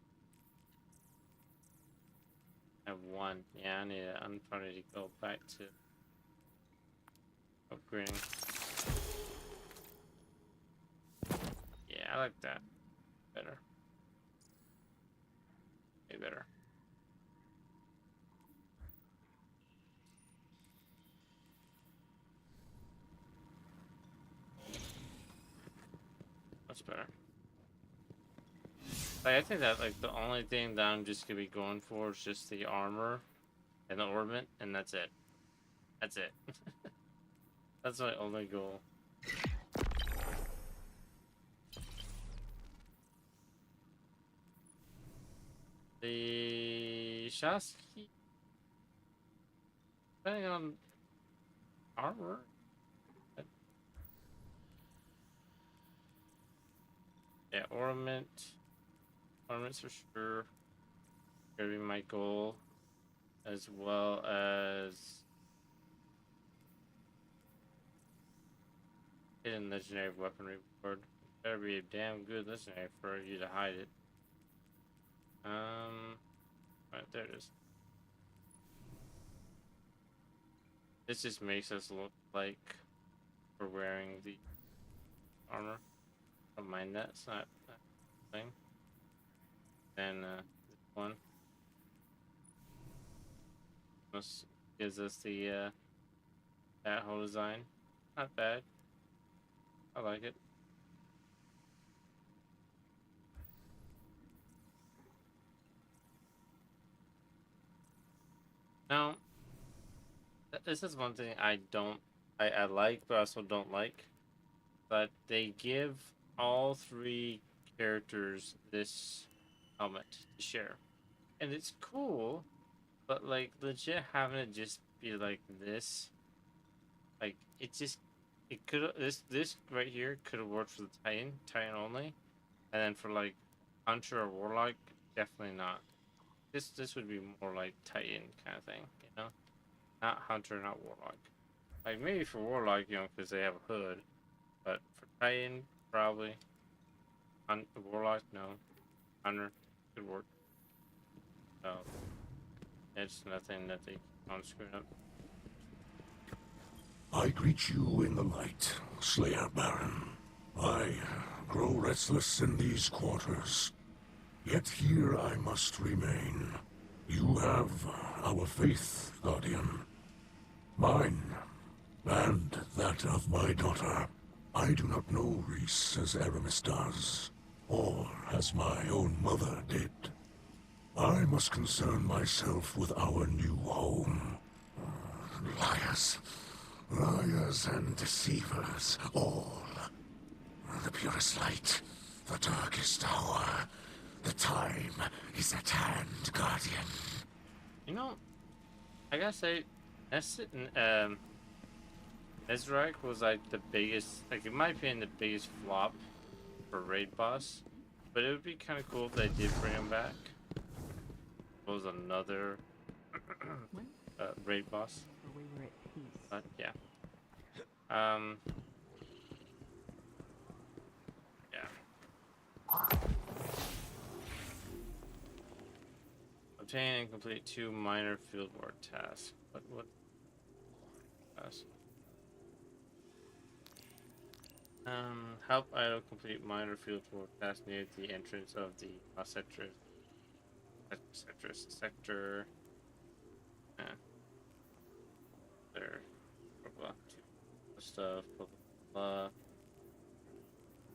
I have one. Yeah, I'm probably to go back to upgrading. Yeah, I like that better. Way better. Much better. Like, I think that like the only thing that I'm just gonna be going for is just the armor and the ornament, and that's it. That's it. That's my only goal. The Shasky, depending on armor. Yeah, ornaments for sure. Gonna be my goal, as well as hidden legendary weaponry reward. Better be a damn good legendary for you to hide it. Right, there it is. This just makes us look like we're wearing the armor. Don't mind that, it's not that thing. Then this one gives us the that whole design. Not bad. I like it. Now, this is one thing I like, but also don't like. But they give all three characters this helmet to share. And it's cool, but like legit having it just be like this, like it could, this right here could have worked for the Titan only, and then for like Hunter or Warlock, definitely not. This would be more like Titan kind of thing, you know, not Hunter, not Warlock. Like maybe for Warlock, you know, because they have a hood, but for Titan, probably. Warlock, no. Hunter could work. So it's nothing that they keep on screwing up. I greet you in the light, Slayer Baron. I grow restless in these quarters. Yet here I must remain. You have our faith, Guardian. Mine, and that of my daughter. I do not know Reese as Aramis does, or as my own mother did. I must concern myself with our new home. Liars. Liars and deceivers, all. The purest light, the darkest hour. The time is at hand, Guardian. You know, I gotta say, Ezrak was like the biggest, like in my opinion, the biggest flop for raid boss. But it would be kind of cool if they did bring him back. Was another raid boss. We were at peace. But yeah. Yeah. Obtain and complete 2 minor fieldwork tasks. What tasks? Help Idle complete minor fieldwork tasks near the entrance of the sector. Yeah. There. Blah blah. Stuff. Blah blah blah.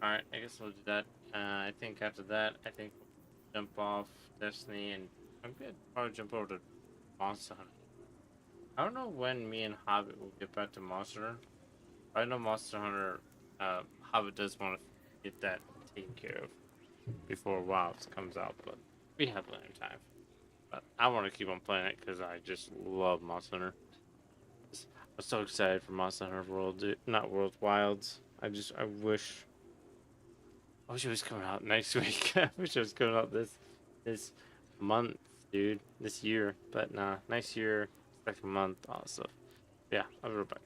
Alright, I guess we'll do that. I think after that, I think we'll jump off Destiny and I'm good. Probably jump over to Monster Hunter. I don't know when me and Hobbit will get back to Monster Hunter. I know Monster Hunter, Hobbit does want to get that taken care of before Wilds comes out, but we have plenty of time. But I want to keep on playing it because I just love Monster Hunter. I'm so excited for Monster Hunter World, dude. Not World, Wilds. I wish it was coming out next week. I wish it was coming out this month, dude. This year. But nah, next year, second month, also. Yeah, I'll be right back.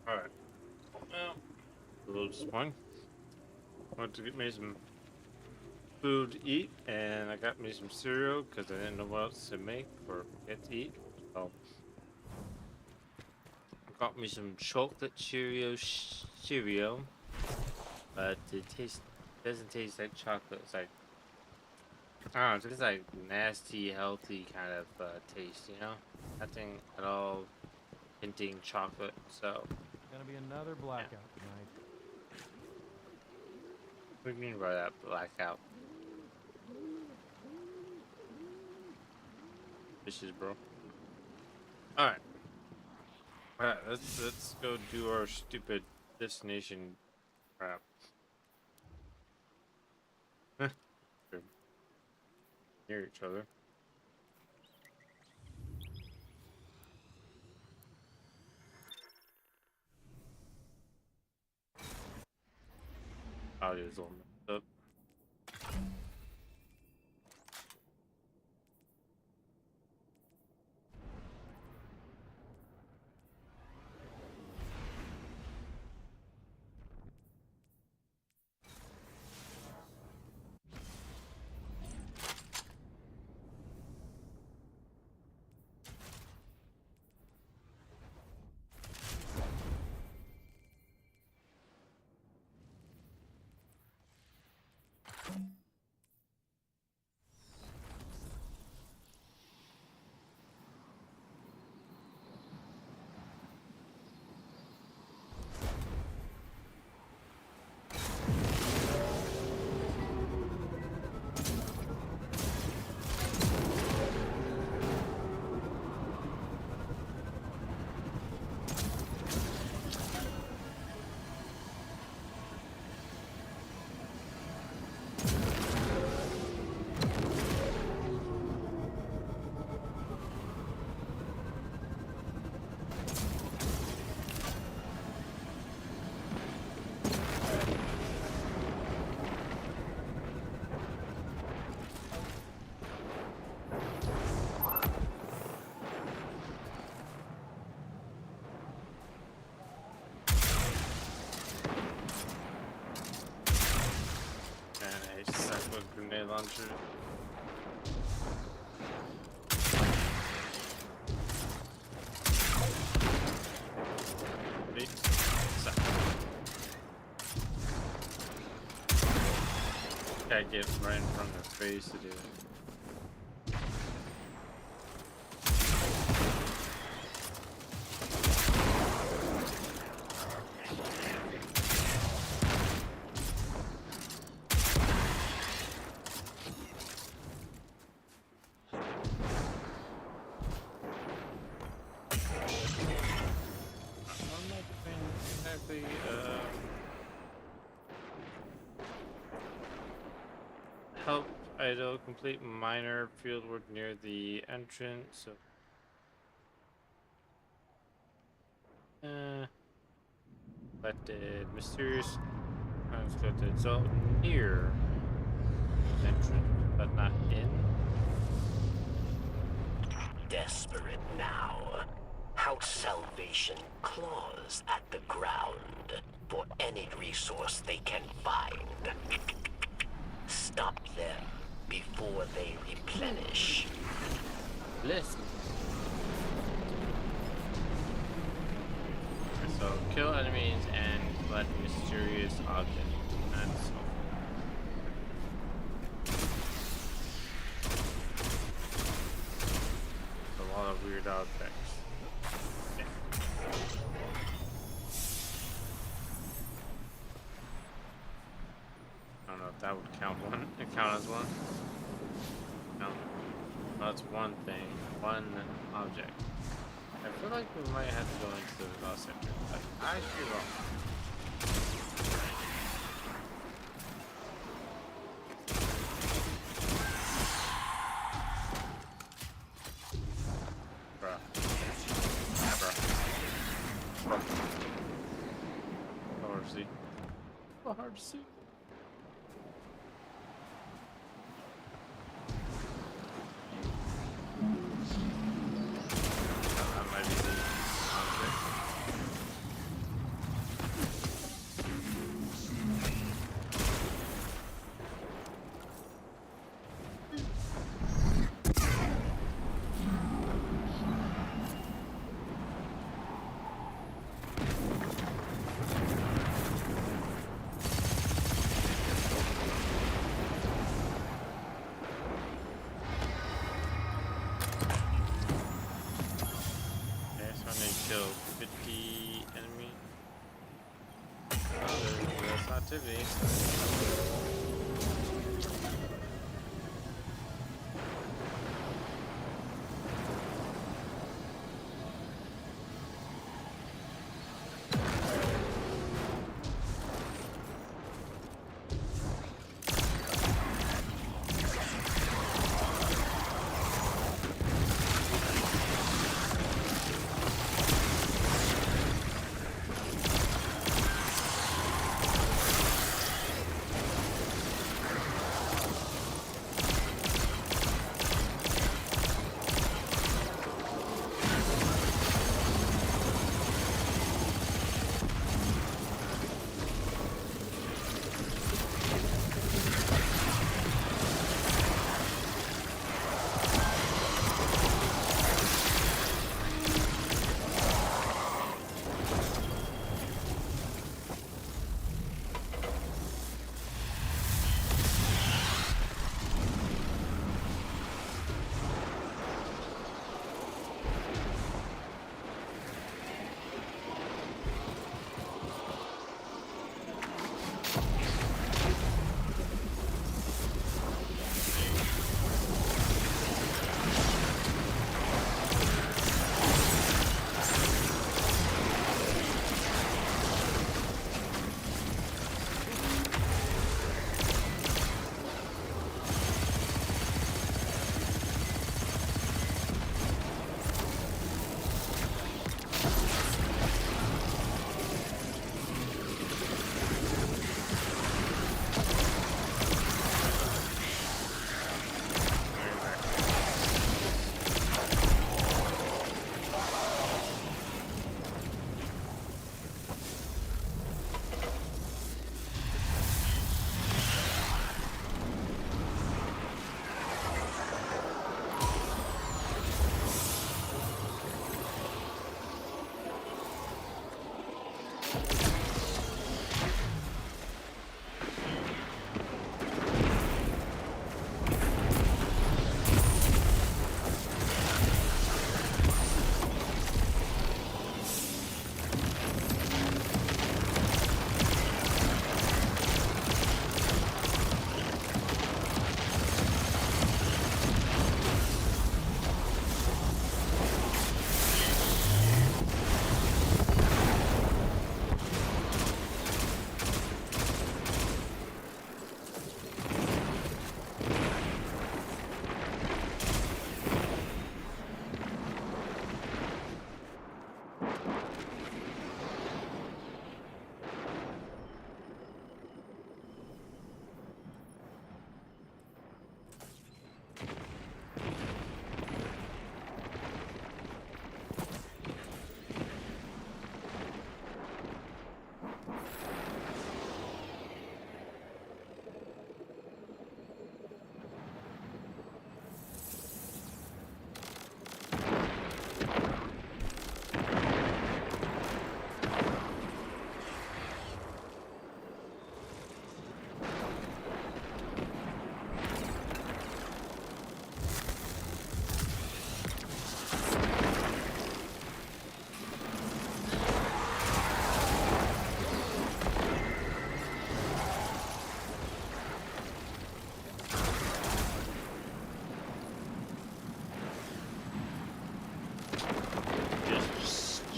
Alright. Well, a little disappointing. Went to get me some food to eat, and I got me some cereal because I didn't know what else to make or get to eat. So I got me some chocolate cereal, but it doesn't taste like chocolate. It's like, I don't know, it's just like nasty, healthy kind of taste, you know? Nothing at all hinting chocolate, so. Gonna be another blackout tonight. What do you mean by that, blackout? Fishes, bro. Alright. Alright, let's go do our stupid destination crap. They're near each other. Audio's all messed up. And a cyclone grenade launcher. Wait, gotta get right in front of their face to do it. Help idle complete minor field work near the entrance. So, collected mysterious unexpected so near entrance, but not in. Desperate now. House Salvation claws at the ground for any resource they can find. Stop them before they replenish. Listen. So kill enemies and collect mysterious objects. That's a lot of weird objects. I don't know if that would count as one. No. Well, that's one thing, one object. I feel like we might have to go into the lost sector, but I could be wrong. Bruh. Yeah, bruh. So hard to see. So hard to see. That might be the object. kill 50 enemy. Oh, there's activity.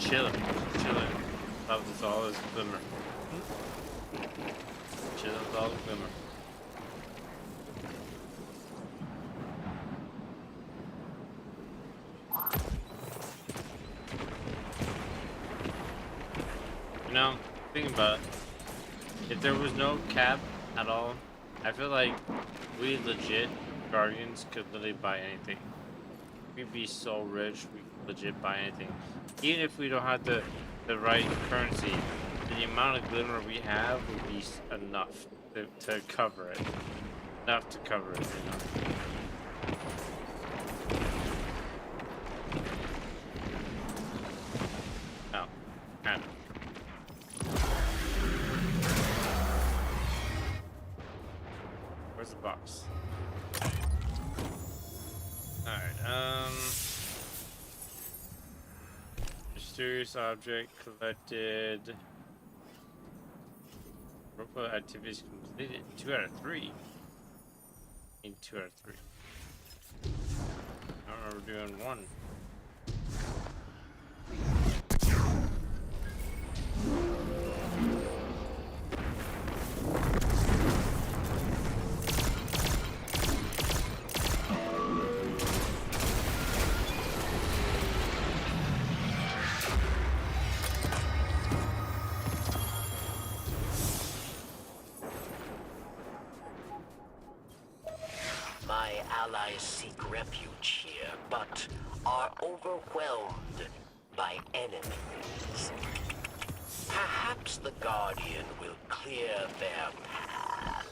Chilling. That was all is glimmer. Chilling with all the glimmer. You know, thinking about it, if there was no cap at all, I feel like we legit Guardians could literally buy anything. We'd be so rich, we could legit buy anything. Even if we don't have the right currency, the amount of glimmer we have would be enough to cover it. Enough to cover it, you know. Oh, kind of. Where's the box? Alright, just mysterious object collected. Roleplay activities completed. 2 out of 3. In 2 out of 3. I don't remember doing 1. My allies seek refuge here, but are overwhelmed by enemies. Perhaps the Guardian will clear their path.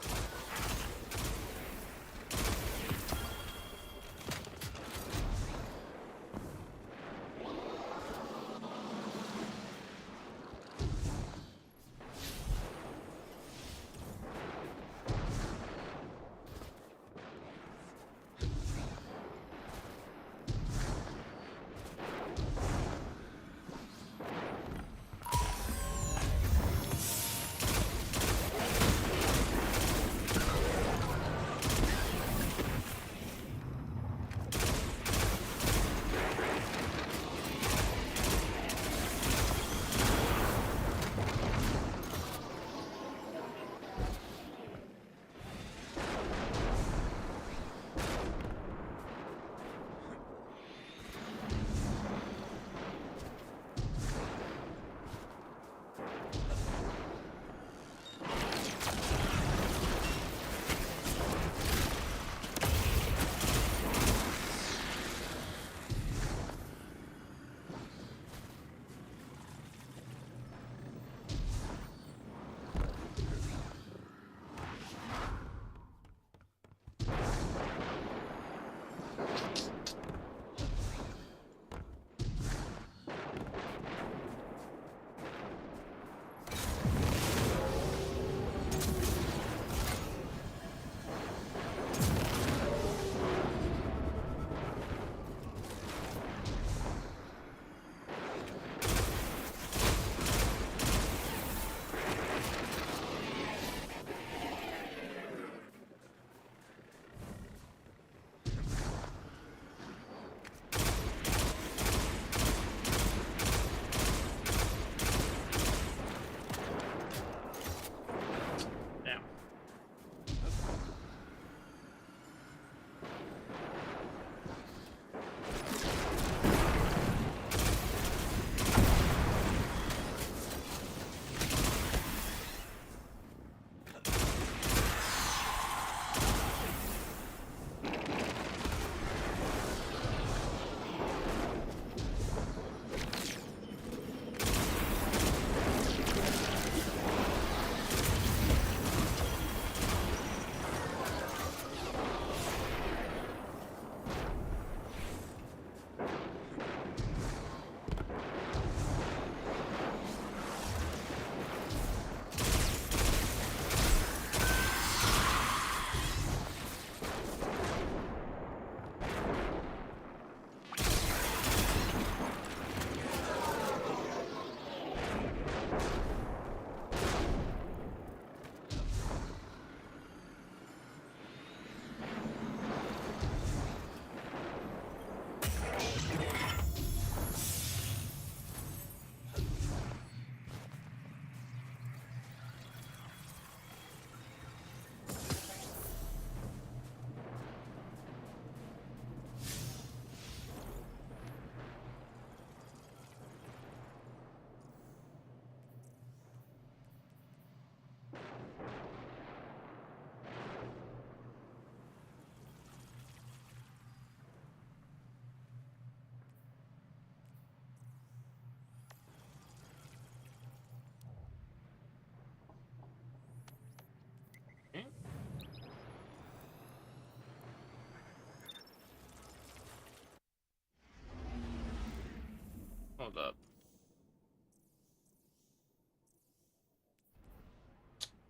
Hold up.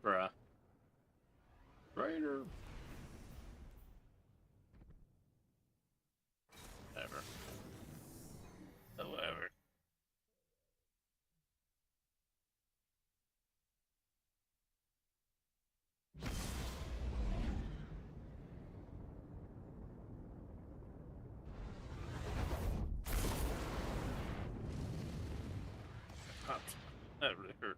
Bruh. Raider. Whatever. Whatever. That really hurt.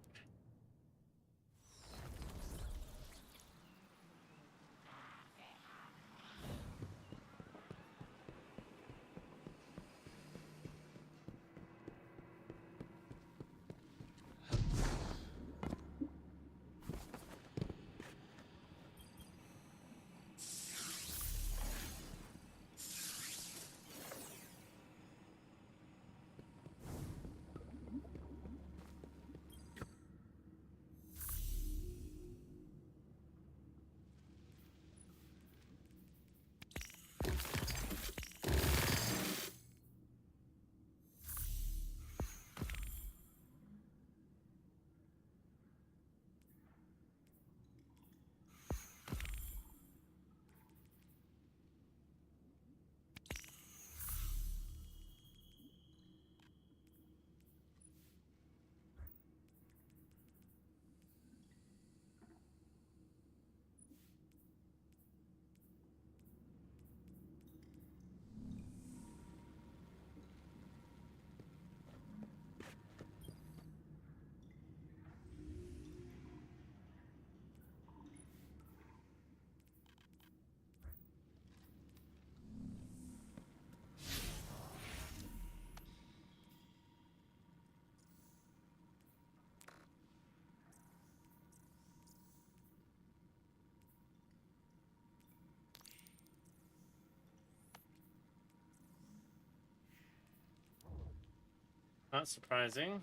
Not surprising.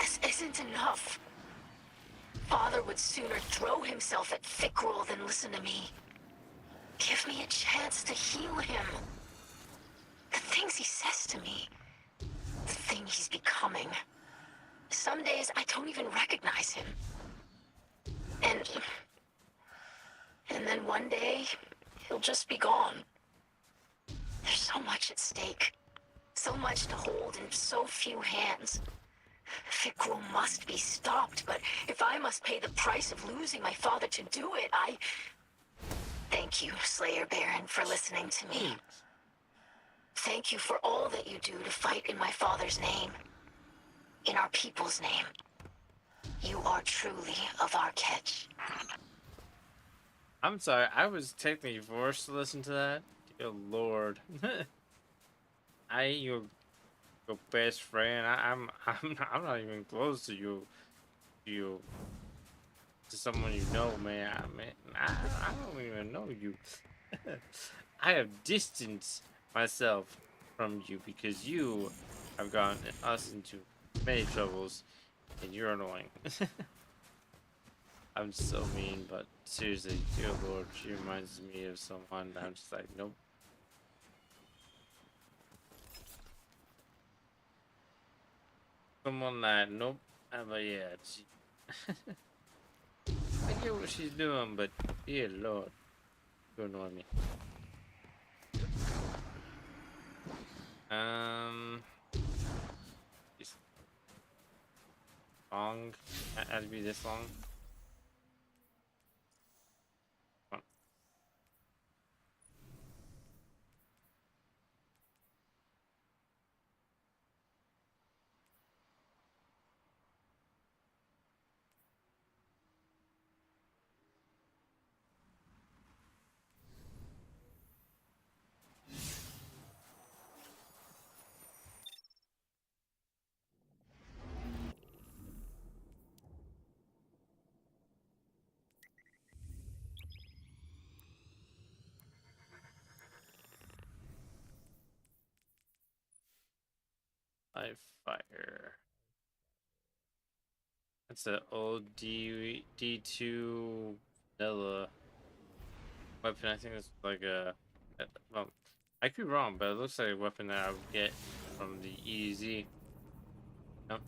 This isn't enough. Father would sooner throw himself at Fikrul than listen to me. Give me a chance to heal him. The things he says to me. The thing he's becoming. Some days I don't even recognize him. And then one day, he'll just be gone. There's so much at stake. So much to hold in so few hands. Fikrul must be stopped, but if I must pay the price of losing my father to do it, Thank you, Slayer Baron, for listening to me. Thank you for all that you do to fight in my father's name. In our people's name. You are truly of our catch. I'm sorry, I was technically forced to listen to that. Dear Lord. I ain't your best friend. I'm not even close to you. You to someone you know, man. I don't even know you. I have distanced myself from you because you have gotten us into many troubles, and you're annoying. I'm so mean, but seriously, dear Lord, she reminds me of someone that I'm just like, nope. Someone that, nope. But yeah, she, I get what she's doing, but dear Lord, you annoy me. This long, had to be this long. Come on. Live fire. That's an old D2 vanilla weapon. I think it's like well, I could be wrong, but it looks like a weapon that I would get from the EZ. No?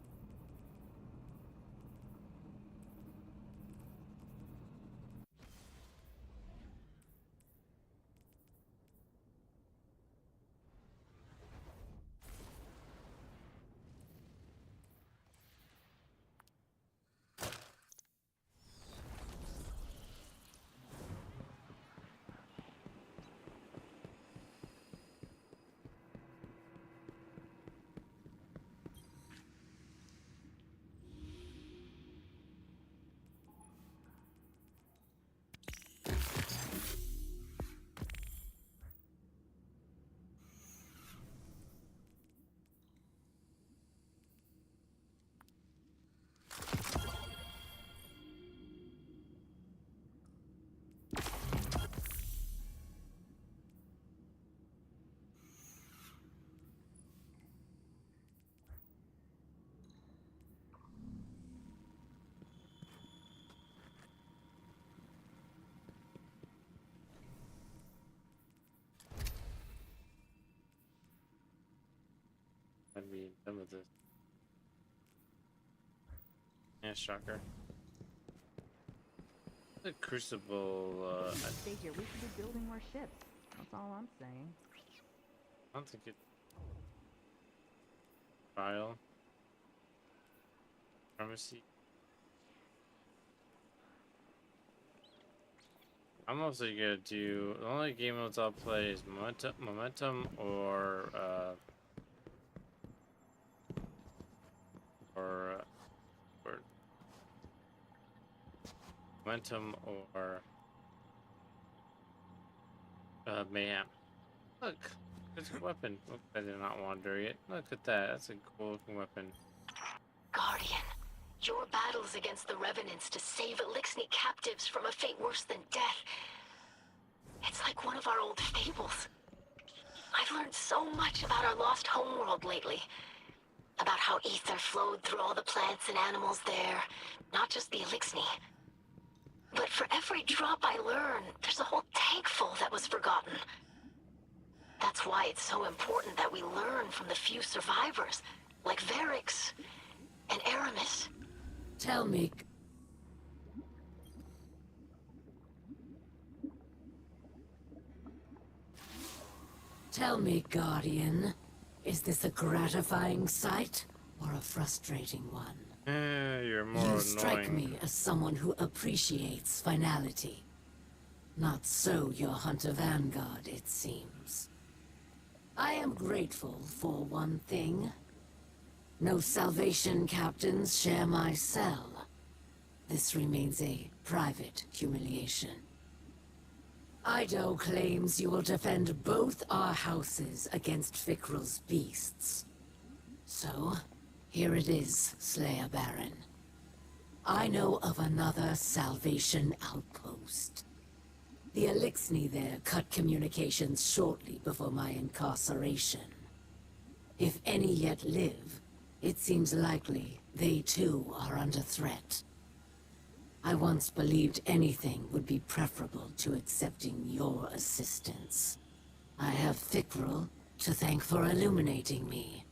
I'd be done with this. Yeah, shocker. The Crucible, I Figure we should be building more ships. That's all I'm saying. don't think it. Trial. Pharmacy. I'm mostly gonna do. The only game modes I'll play is Momentum or Momentum or Mayhem. Look, there's a weapon. Look, I did not wander it. Look at that. That's a cool looking weapon. Guardian, your battles against the Revenants to save Elixni captives from a fate worse than death. It's like one of our old fables. I've learned so much about our lost homeworld lately. About how ether flowed through all the plants and animals there, not just the Elixni. But for every drop I learn, there's a whole tank full that was forgotten. That's why it's so important that we learn from the few survivors, like Varix and Aramis. Tell me... Tell me, Guardian, is this a gratifying sight or a frustrating one? You're more You annoying. strike me as someone who appreciates finality. Not so your Hunter Vanguard, it seems. I am grateful for one thing. No Salvation captains share my cell. This remains a private humiliation. Ido claims you will defend both our houses against Fikrul's beasts. So, here it is, Slayer Baron. I know of another Salvation outpost. The Elixni there cut communications shortly before my incarceration. If any yet live, it seems likely they too are under threat. I once believed anything would be preferable to accepting your assistance. I have Thickrel to thank for illuminating me.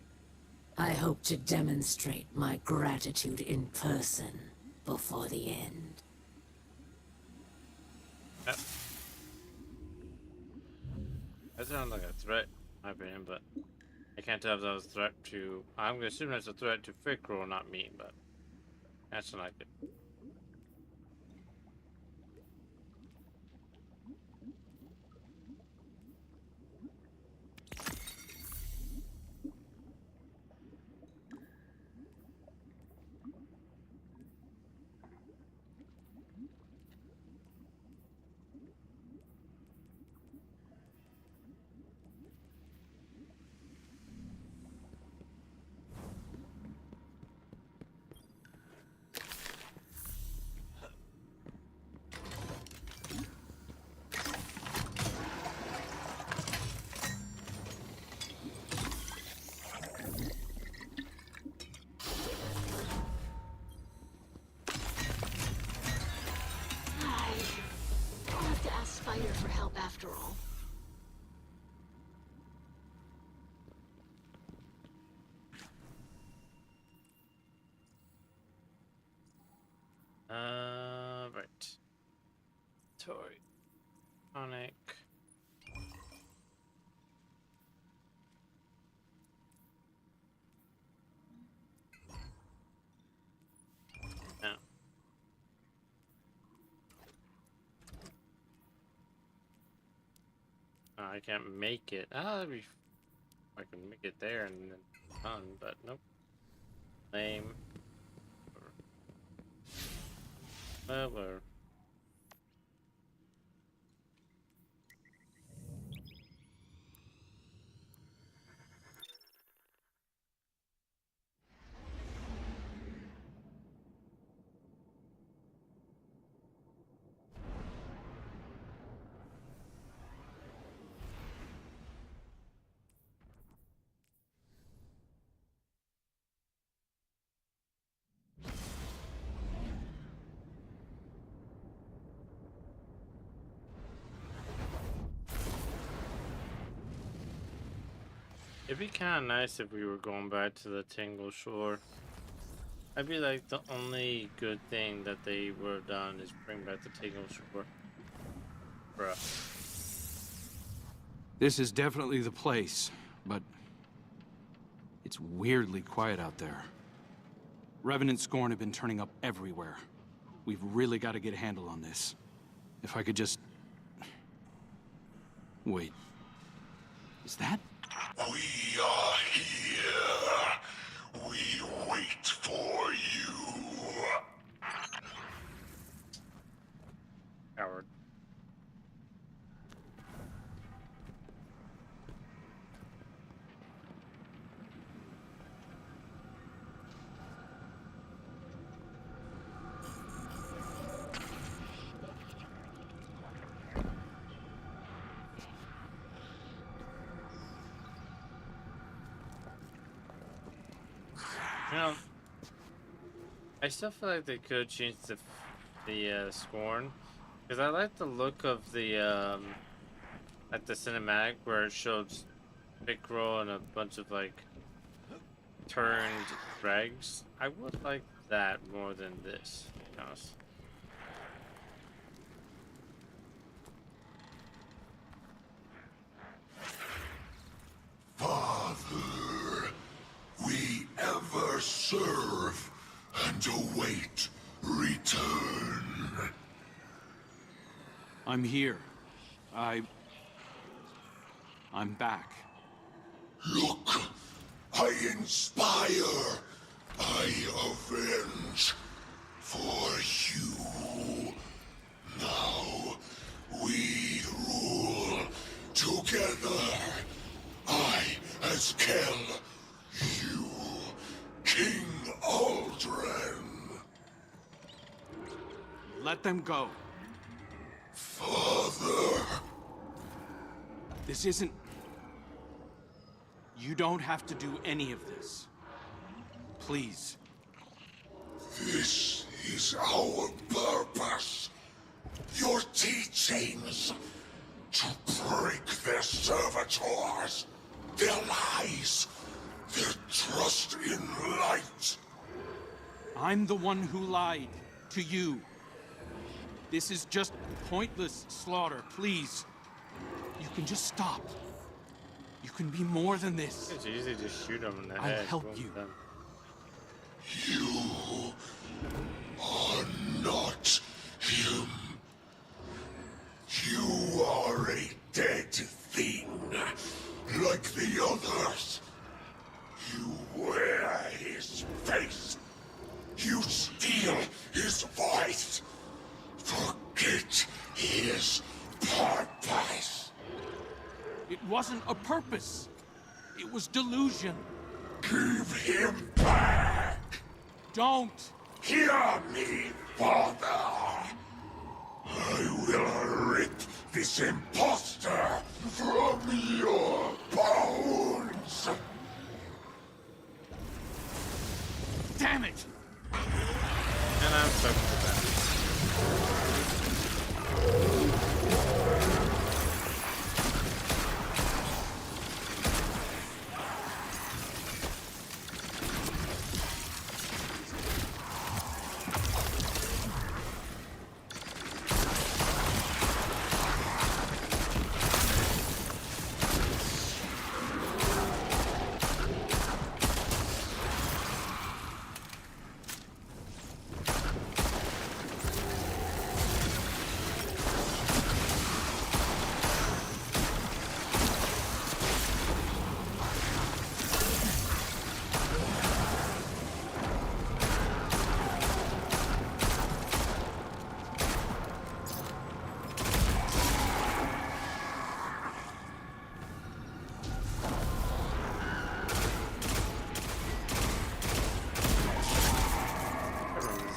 I hope to demonstrate my gratitude in person before the end. That sounds like a threat, in my opinion, but I can't tell if that was a threat to. I'm gonna assume that's a threat to Thickrel, not me, but that's not like it. I'll have to ask Spider for help after all. Right. Toy. Sonic. No. I can't make it. That'd be. I can make it there and then done, but nope. Lame. Whatever. It'd be kind of nice if we were going back to the Tingle Shore. I'd be like, the only good thing that they would have done is bring back the Tingle Shore. Bruh. This is definitely the place, but it's weirdly quiet out there. Revenant Scorn have been turning up everywhere. We've really got to get a handle on this. If I could just... Wait. Is that? We are here. We wait for you. Howard. You know, I still feel like they could change the Scorn, because I like the look of the at the cinematic where it shows Thickrel and a bunch of like turned dregs. I would like that more than this, to be honest. Father, we ever serve and await return. I'm here. I'm back. Look, I inspire, I avenge for you. Now we rule together. I as Kell, you, King Aldren. Let them go. Father! This isn't... You don't have to do any of this. Please. This is our purpose. Your teachings. To break their servitors. Their lies. Their trust in light. I'm the one who lied to you. This is just pointless slaughter, please. You can just stop. You can be more than this. It's easy to shoot him in the I'll head. help both you. of them. You are not him. You are a dead thing, like the others. You wear his face. You steal his voice. Forget his purpose. It wasn't a purpose. It was delusion. Give him back. Don't! Hear me, Father. I will rip this impostor from your bones. Damn it! And I'm stuck with that.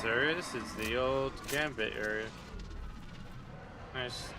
Area. This is the old Gambit area. Nice.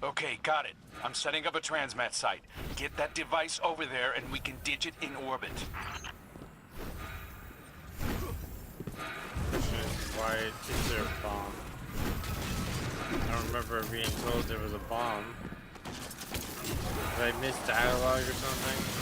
Okay, got it. I'm setting up a transmat site. Get that device over there and we can ditch it in orbit. Why is there a bomb? I don't remember being told there was a bomb. Did I miss dialogue or something?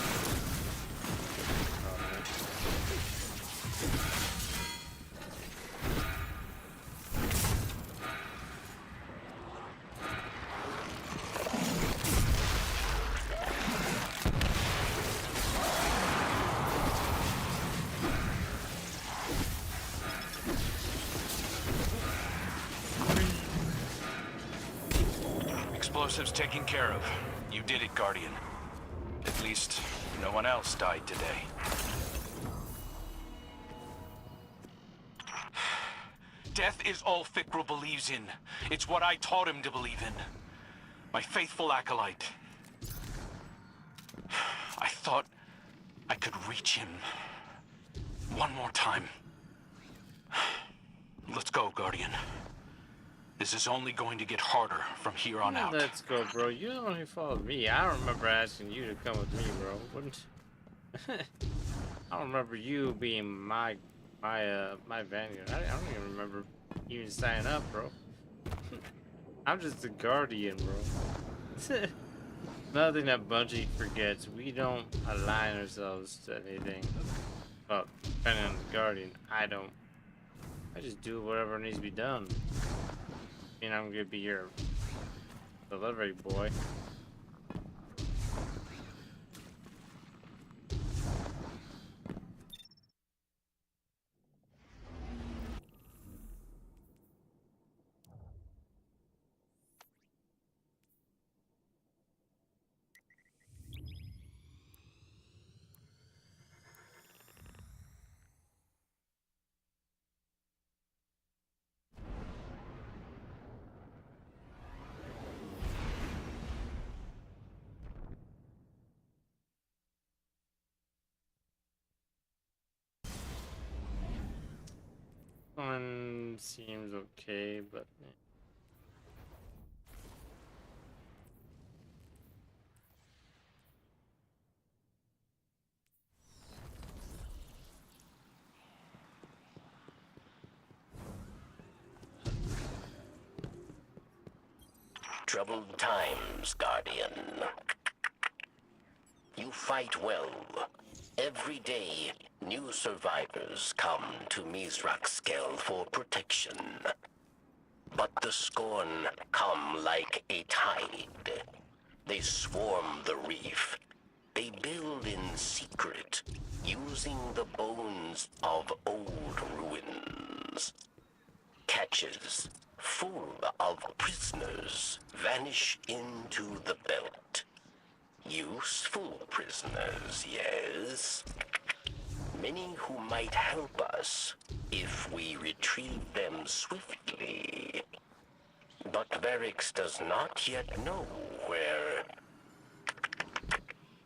Explosives taken care of. You did it, Guardian. At least, no one else died today. Death is all Fikra believes in. It's what I taught him to believe in. My faithful acolyte. I thought I could reach him. One more time. Let's go, Guardian. This is only going to get harder from here on out. Let's go, bro. You're the one who followed me. I don't remember asking you to come with me, bro. Wouldn't... I don't remember you being my vanguard. I don't even remember even signing up, bro. I'm just a guardian, bro. Another thing that Bungie forgets, we don't align ourselves to anything. Well, depending on the guardian, I don't. I just do whatever needs to be done. And I'm gonna be your delivery boy. One seems okay, but Troubled times, Guardian. You fight well. Every day, new survivors come to Mizraxkel for protection. But the Scorn come like a tide. They swarm the reef. They build in secret, using the bones of old ruins. Catches full of prisoners vanish into the belt. Useful prisoners, yes. Many who might help us if we retrieve them swiftly. But Varix does not yet know where...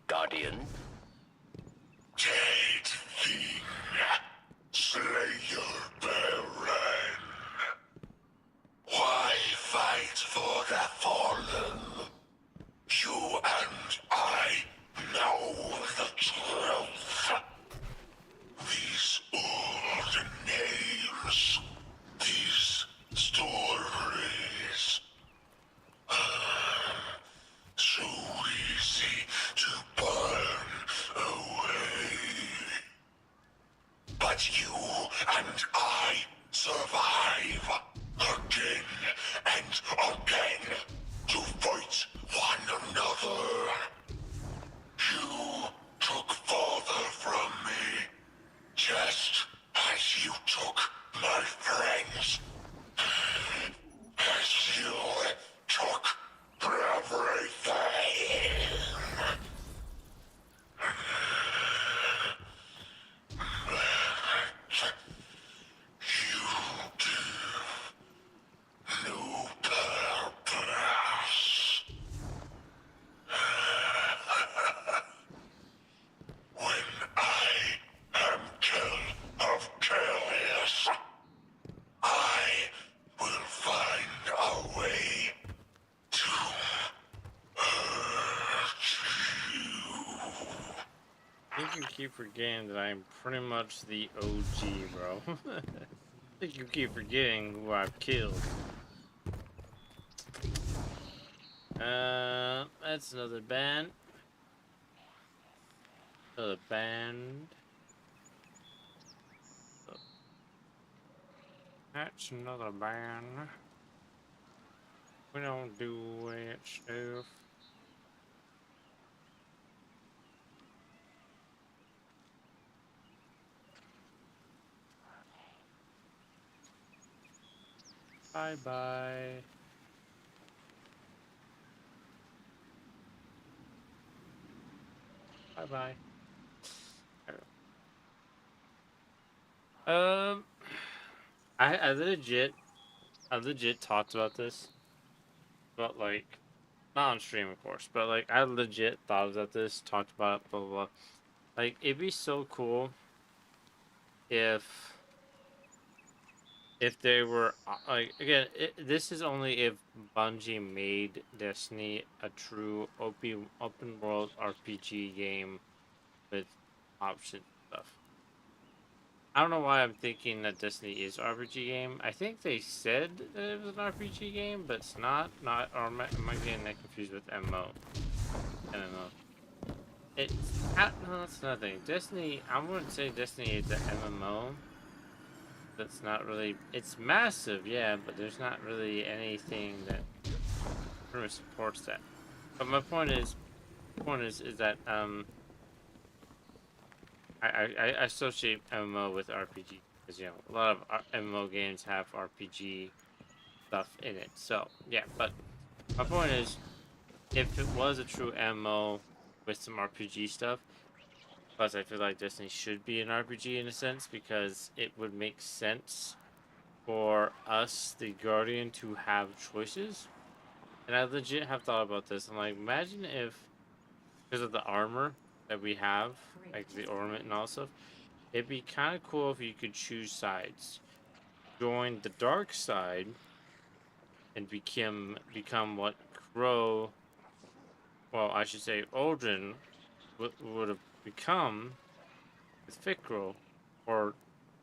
Guardian? Jade Thing, Slayer Baron. Why fight for the fallen? You and I know the truth. These old names, these stories. So easy to burn away. But you and I survive again and again to fight one another. You took father from me, just as you took my friends. As you took everything. You give no purpose. When I am king of chaos, I will find a way to hurt you. I think you keep forgetting that I'm pretty much the OG, bro. I think you keep forgetting who I've killed. That's another band. Another band. That's another band. We don't do that stuff. Bye bye. Bye bye. I legit talked about this, but like, not on stream of course, but like I legit thought about this, talked about it, blah blah blah. Like it'd be so cool if they were like again, this is only if Bungie made Destiny a true open world RPG game with option stuff. I don't know why I'm thinking that Destiny is RPG game. I think they said that it was an RPG game, but it's not. Not or am I getting that confused with MMO? I don't know. It's no, that's nothing. Destiny. I wouldn't say Destiny is an MMO. That's not really. It's massive, yeah, but there's not really anything that pretty much supports that. But my point is that I associate MMO with RPG because you know a lot of MMO games have RPG stuff in it. So yeah, but my point is, if it was a true MMO with some RPG stuff, plus I feel like Destiny should be an RPG in a sense because it would make sense for us, the Guardian, to have choices. And I legit have thought about this. I'm like, imagine if, because of the armor that we have, like the ornament and all stuff, it'd be kind of cool if you could choose sides. Join the dark side and become what Crow, well, I should say Aldrin would have become with Fikro, or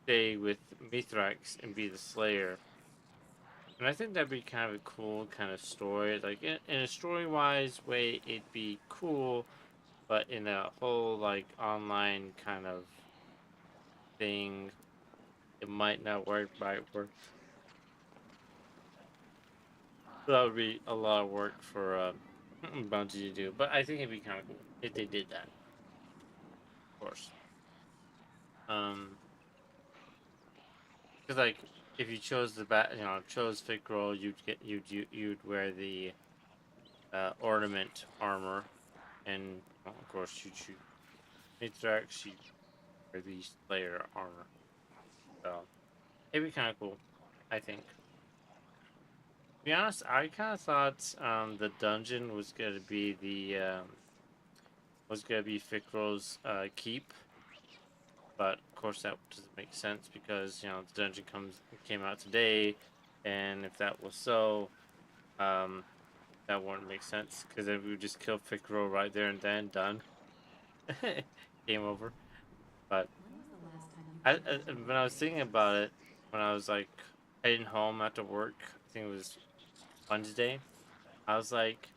stay with Mithrax and be the Slayer. And I think that'd be kind of a cool kind of story. Like in a story-wise way, it'd be cool, but in a whole like online kind of thing, it might not work. Might work. That would be a lot of work for Bungie to do. But I think it'd be kind of cool if they did that. Of course. Because like if you chose chose Fikro, you'd wear the ornament armor, and well, of course you choose Mithrax, you wear the Slayer armor. So it'd be kind of cool, I think. To be honest, I kind of thought the dungeon was gonna be Fikro's keep, but of course that doesn't make sense because you know the dungeon came out today, and if that was so, that wouldn't make sense because then we would just kill Fikro right there and then, done. Game over. But when I was thinking about it, when I was like heading home after work, I think it was Wednesday, I was like,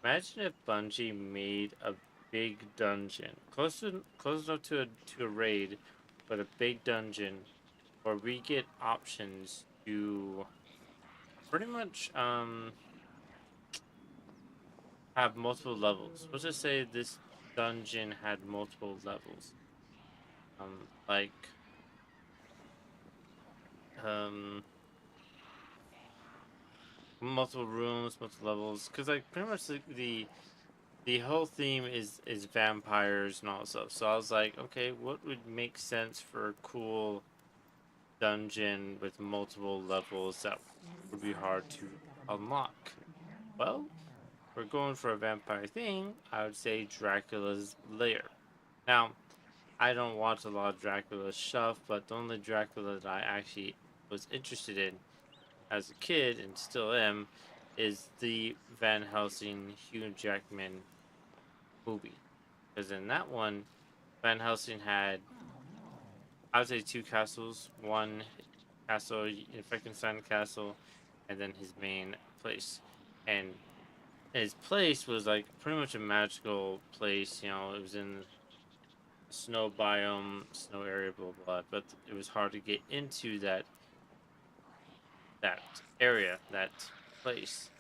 imagine if Bungie made a big dungeon, close enough to a raid, but a big dungeon where we get options to pretty much have multiple levels. Let's just say this dungeon had multiple levels. Like multiple rooms, multiple levels, because like pretty much the whole theme is vampires and all that stuff. So I was like, okay, what would make sense for a cool dungeon with multiple levels that would be hard to unlock? Well, we're going for a vampire thing. I would say Dracula's Lair. Now, I don't watch a lot of Dracula stuff, but the only Dracula that I actually was interested in as a kid and still am is the Van Helsing Hugh Jackman movie. Because in that one, Van Helsing had, I would say, two castles. One castle, in Frankenstein Castle, and then his main place. And his place was like pretty much a magical place. You know, it was in snow biome, snow area, blah blah. But it was hard to get into that area, that place,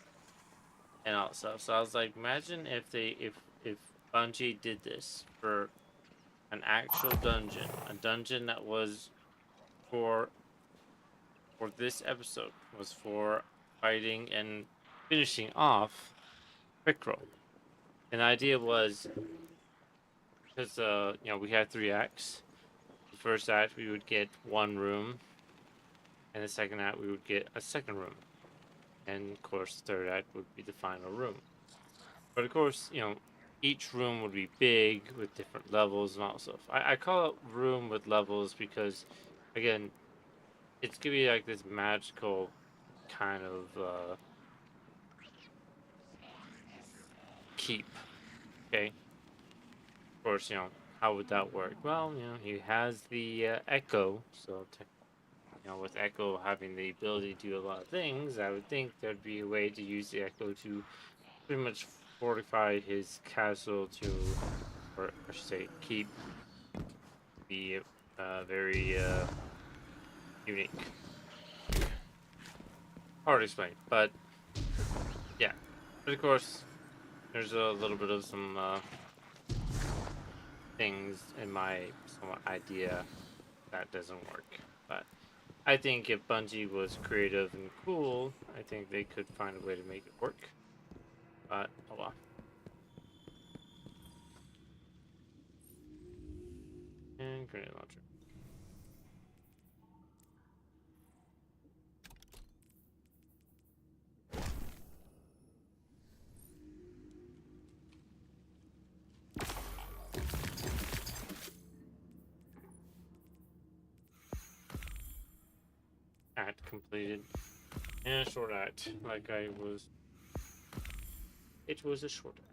and all that stuff. So I was like, imagine if Bungie did this for an actual dungeon, a dungeon that was for this episode was for fighting and finishing off Fikro. And the idea was because you know we had 3 acts. The first act we would get one room, and the second act we would get a second room, and of course the third act would be the final room. But of course, you know, each room would be big with different levels and all that stuff. I call it room with levels because, again, it's gonna be like this magical kind of keep. Okay. Of course, how would that work? Well, he has the Echo, so with Echo having the ability to do a lot of things, I would think there'd be a way to use the Echo to pretty much fortify his castle or I should say, keep the very unique. Hard to explain, but yeah. But of course, there's a little bit of some things in my somewhat idea that doesn't work, but I think if Bungie was creative and cool, I think they could find a way to make it work. But, oh well. And grenade launcher. Act completed. And a short act, it was a short act.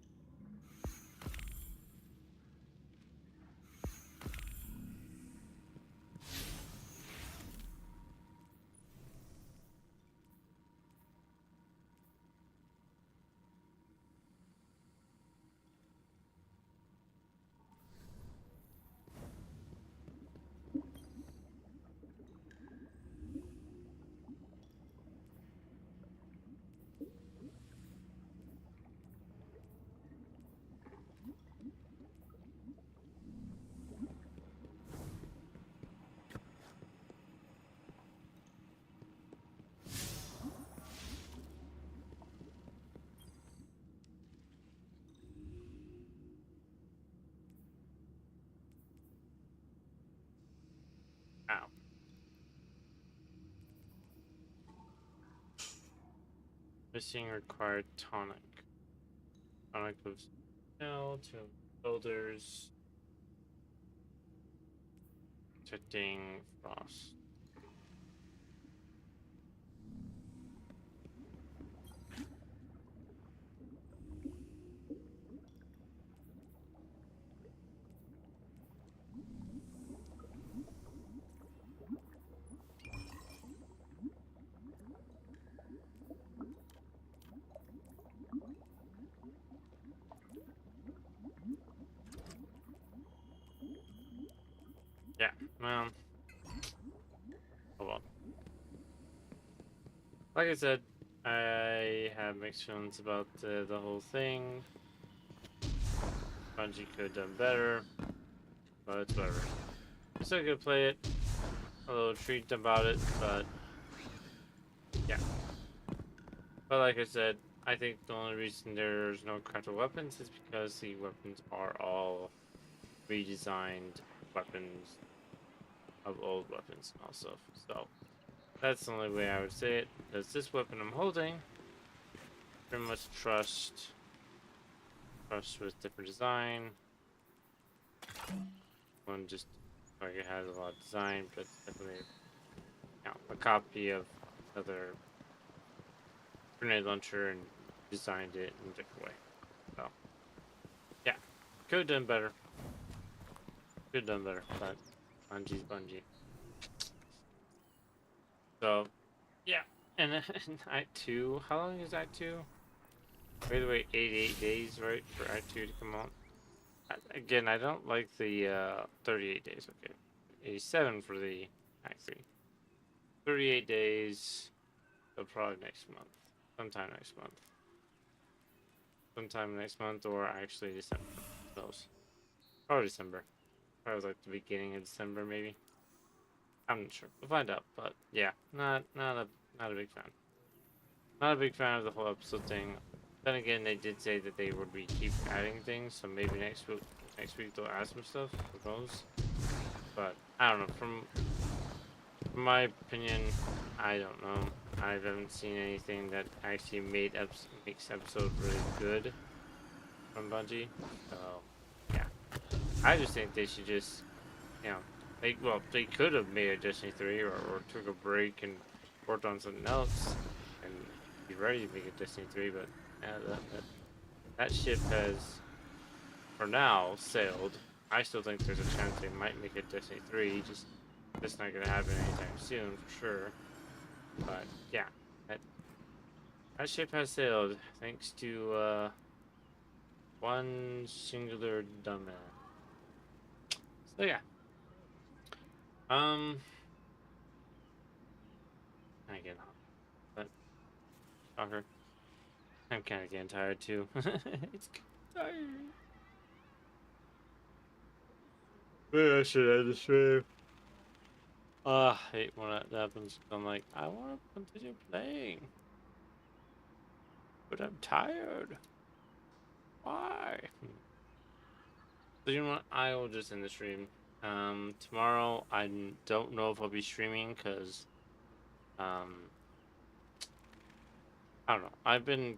Ow. Missing required tonic. Tonic of Snell to builders. Protecting frost. Yeah, well, oh well. Like I said, I have mixed feelings about the whole thing. Bungie could have done better, but it's whatever. I'm still gonna play it. A little treat about it, but yeah. But like I said, I think the only reason there's no crafted weapons is because the weapons are all redesigned weapons of old weapons and all stuff. So that's the only way I would say it. Because this weapon I'm holding, pretty much trust with different design. One just like it has a lot of design, but definitely a copy of another grenade launcher and designed it in a different way. So yeah, could have done better. Could have done better, but Bungie's Bungie. So yeah, and then Act 2. How long is Act 2? By the way, 88 days, right, for Act 2 to come out. Again, I don't like the 38 days. Okay, 87 for the Act 3. 38 days. So probably next month. Sometime next month. Sometime next month, or actually December. Who knows? Probably December. Probably like the beginning of December, maybe. I'm not sure. We'll find out. But yeah, not a big fan. Not a big fan of the whole episode thing. Then again, they did say that they would keep adding things, so maybe next week they'll add some stuff. Who knows? But I don't know. From my opinion, I don't know. I haven't seen anything that actually makes episode really good. from Bungie. So yeah, I just think they should just, you know, they could have made a Destiny 3 or took a break and worked on something else and be ready to make a Destiny 3, but yeah, that ship has, for now, sailed. I still think there's a chance they might make a Destiny 3, just that's not gonna happen anytime soon for sure. But yeah, that ship has sailed thanks to one singular dumbass. So yeah. I get hot, but shocker. I'm kind of getting tired too. It's tiring. Maybe I should end the stream. I hate when that happens. I'm like, I want to continue playing, but I'm tired. Why? So you know what? I will just end the stream. Tomorrow I don't know if I'll be streaming because, I don't know. I've been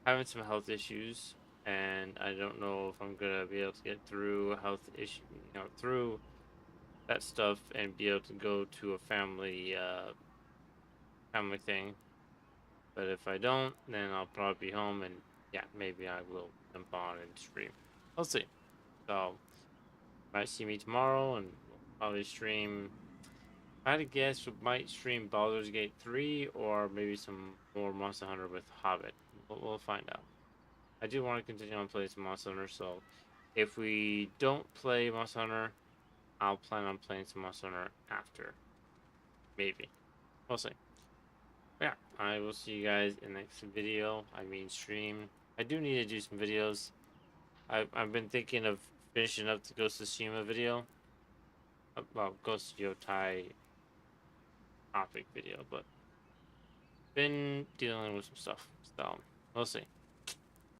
having some health issues, and I don't know if I'm gonna be able to get through a health issue, through that stuff, and be able to go to a family thing. But if I don't, then I'll probably be home, and yeah, maybe I will jump on and stream. We'll see. So, might see me tomorrow, and we'll probably stream. If I had to guess, we might stream Baldur's Gate 3, or maybe some more Monster Hunter with Hobbit. We'll find out. I do want to continue on playing some Monster Hunter, so if we don't play Monster Hunter, I'll plan on playing some Monster Hunter after. Maybe. We'll see. Yeah, I will see you guys in the next video. I mean stream. I do need to do some videos. I've been thinking of finishing up the Ghost of Tsushima video. Well, Ghost of Yotai topic video, but been dealing with some stuff. So, we'll see.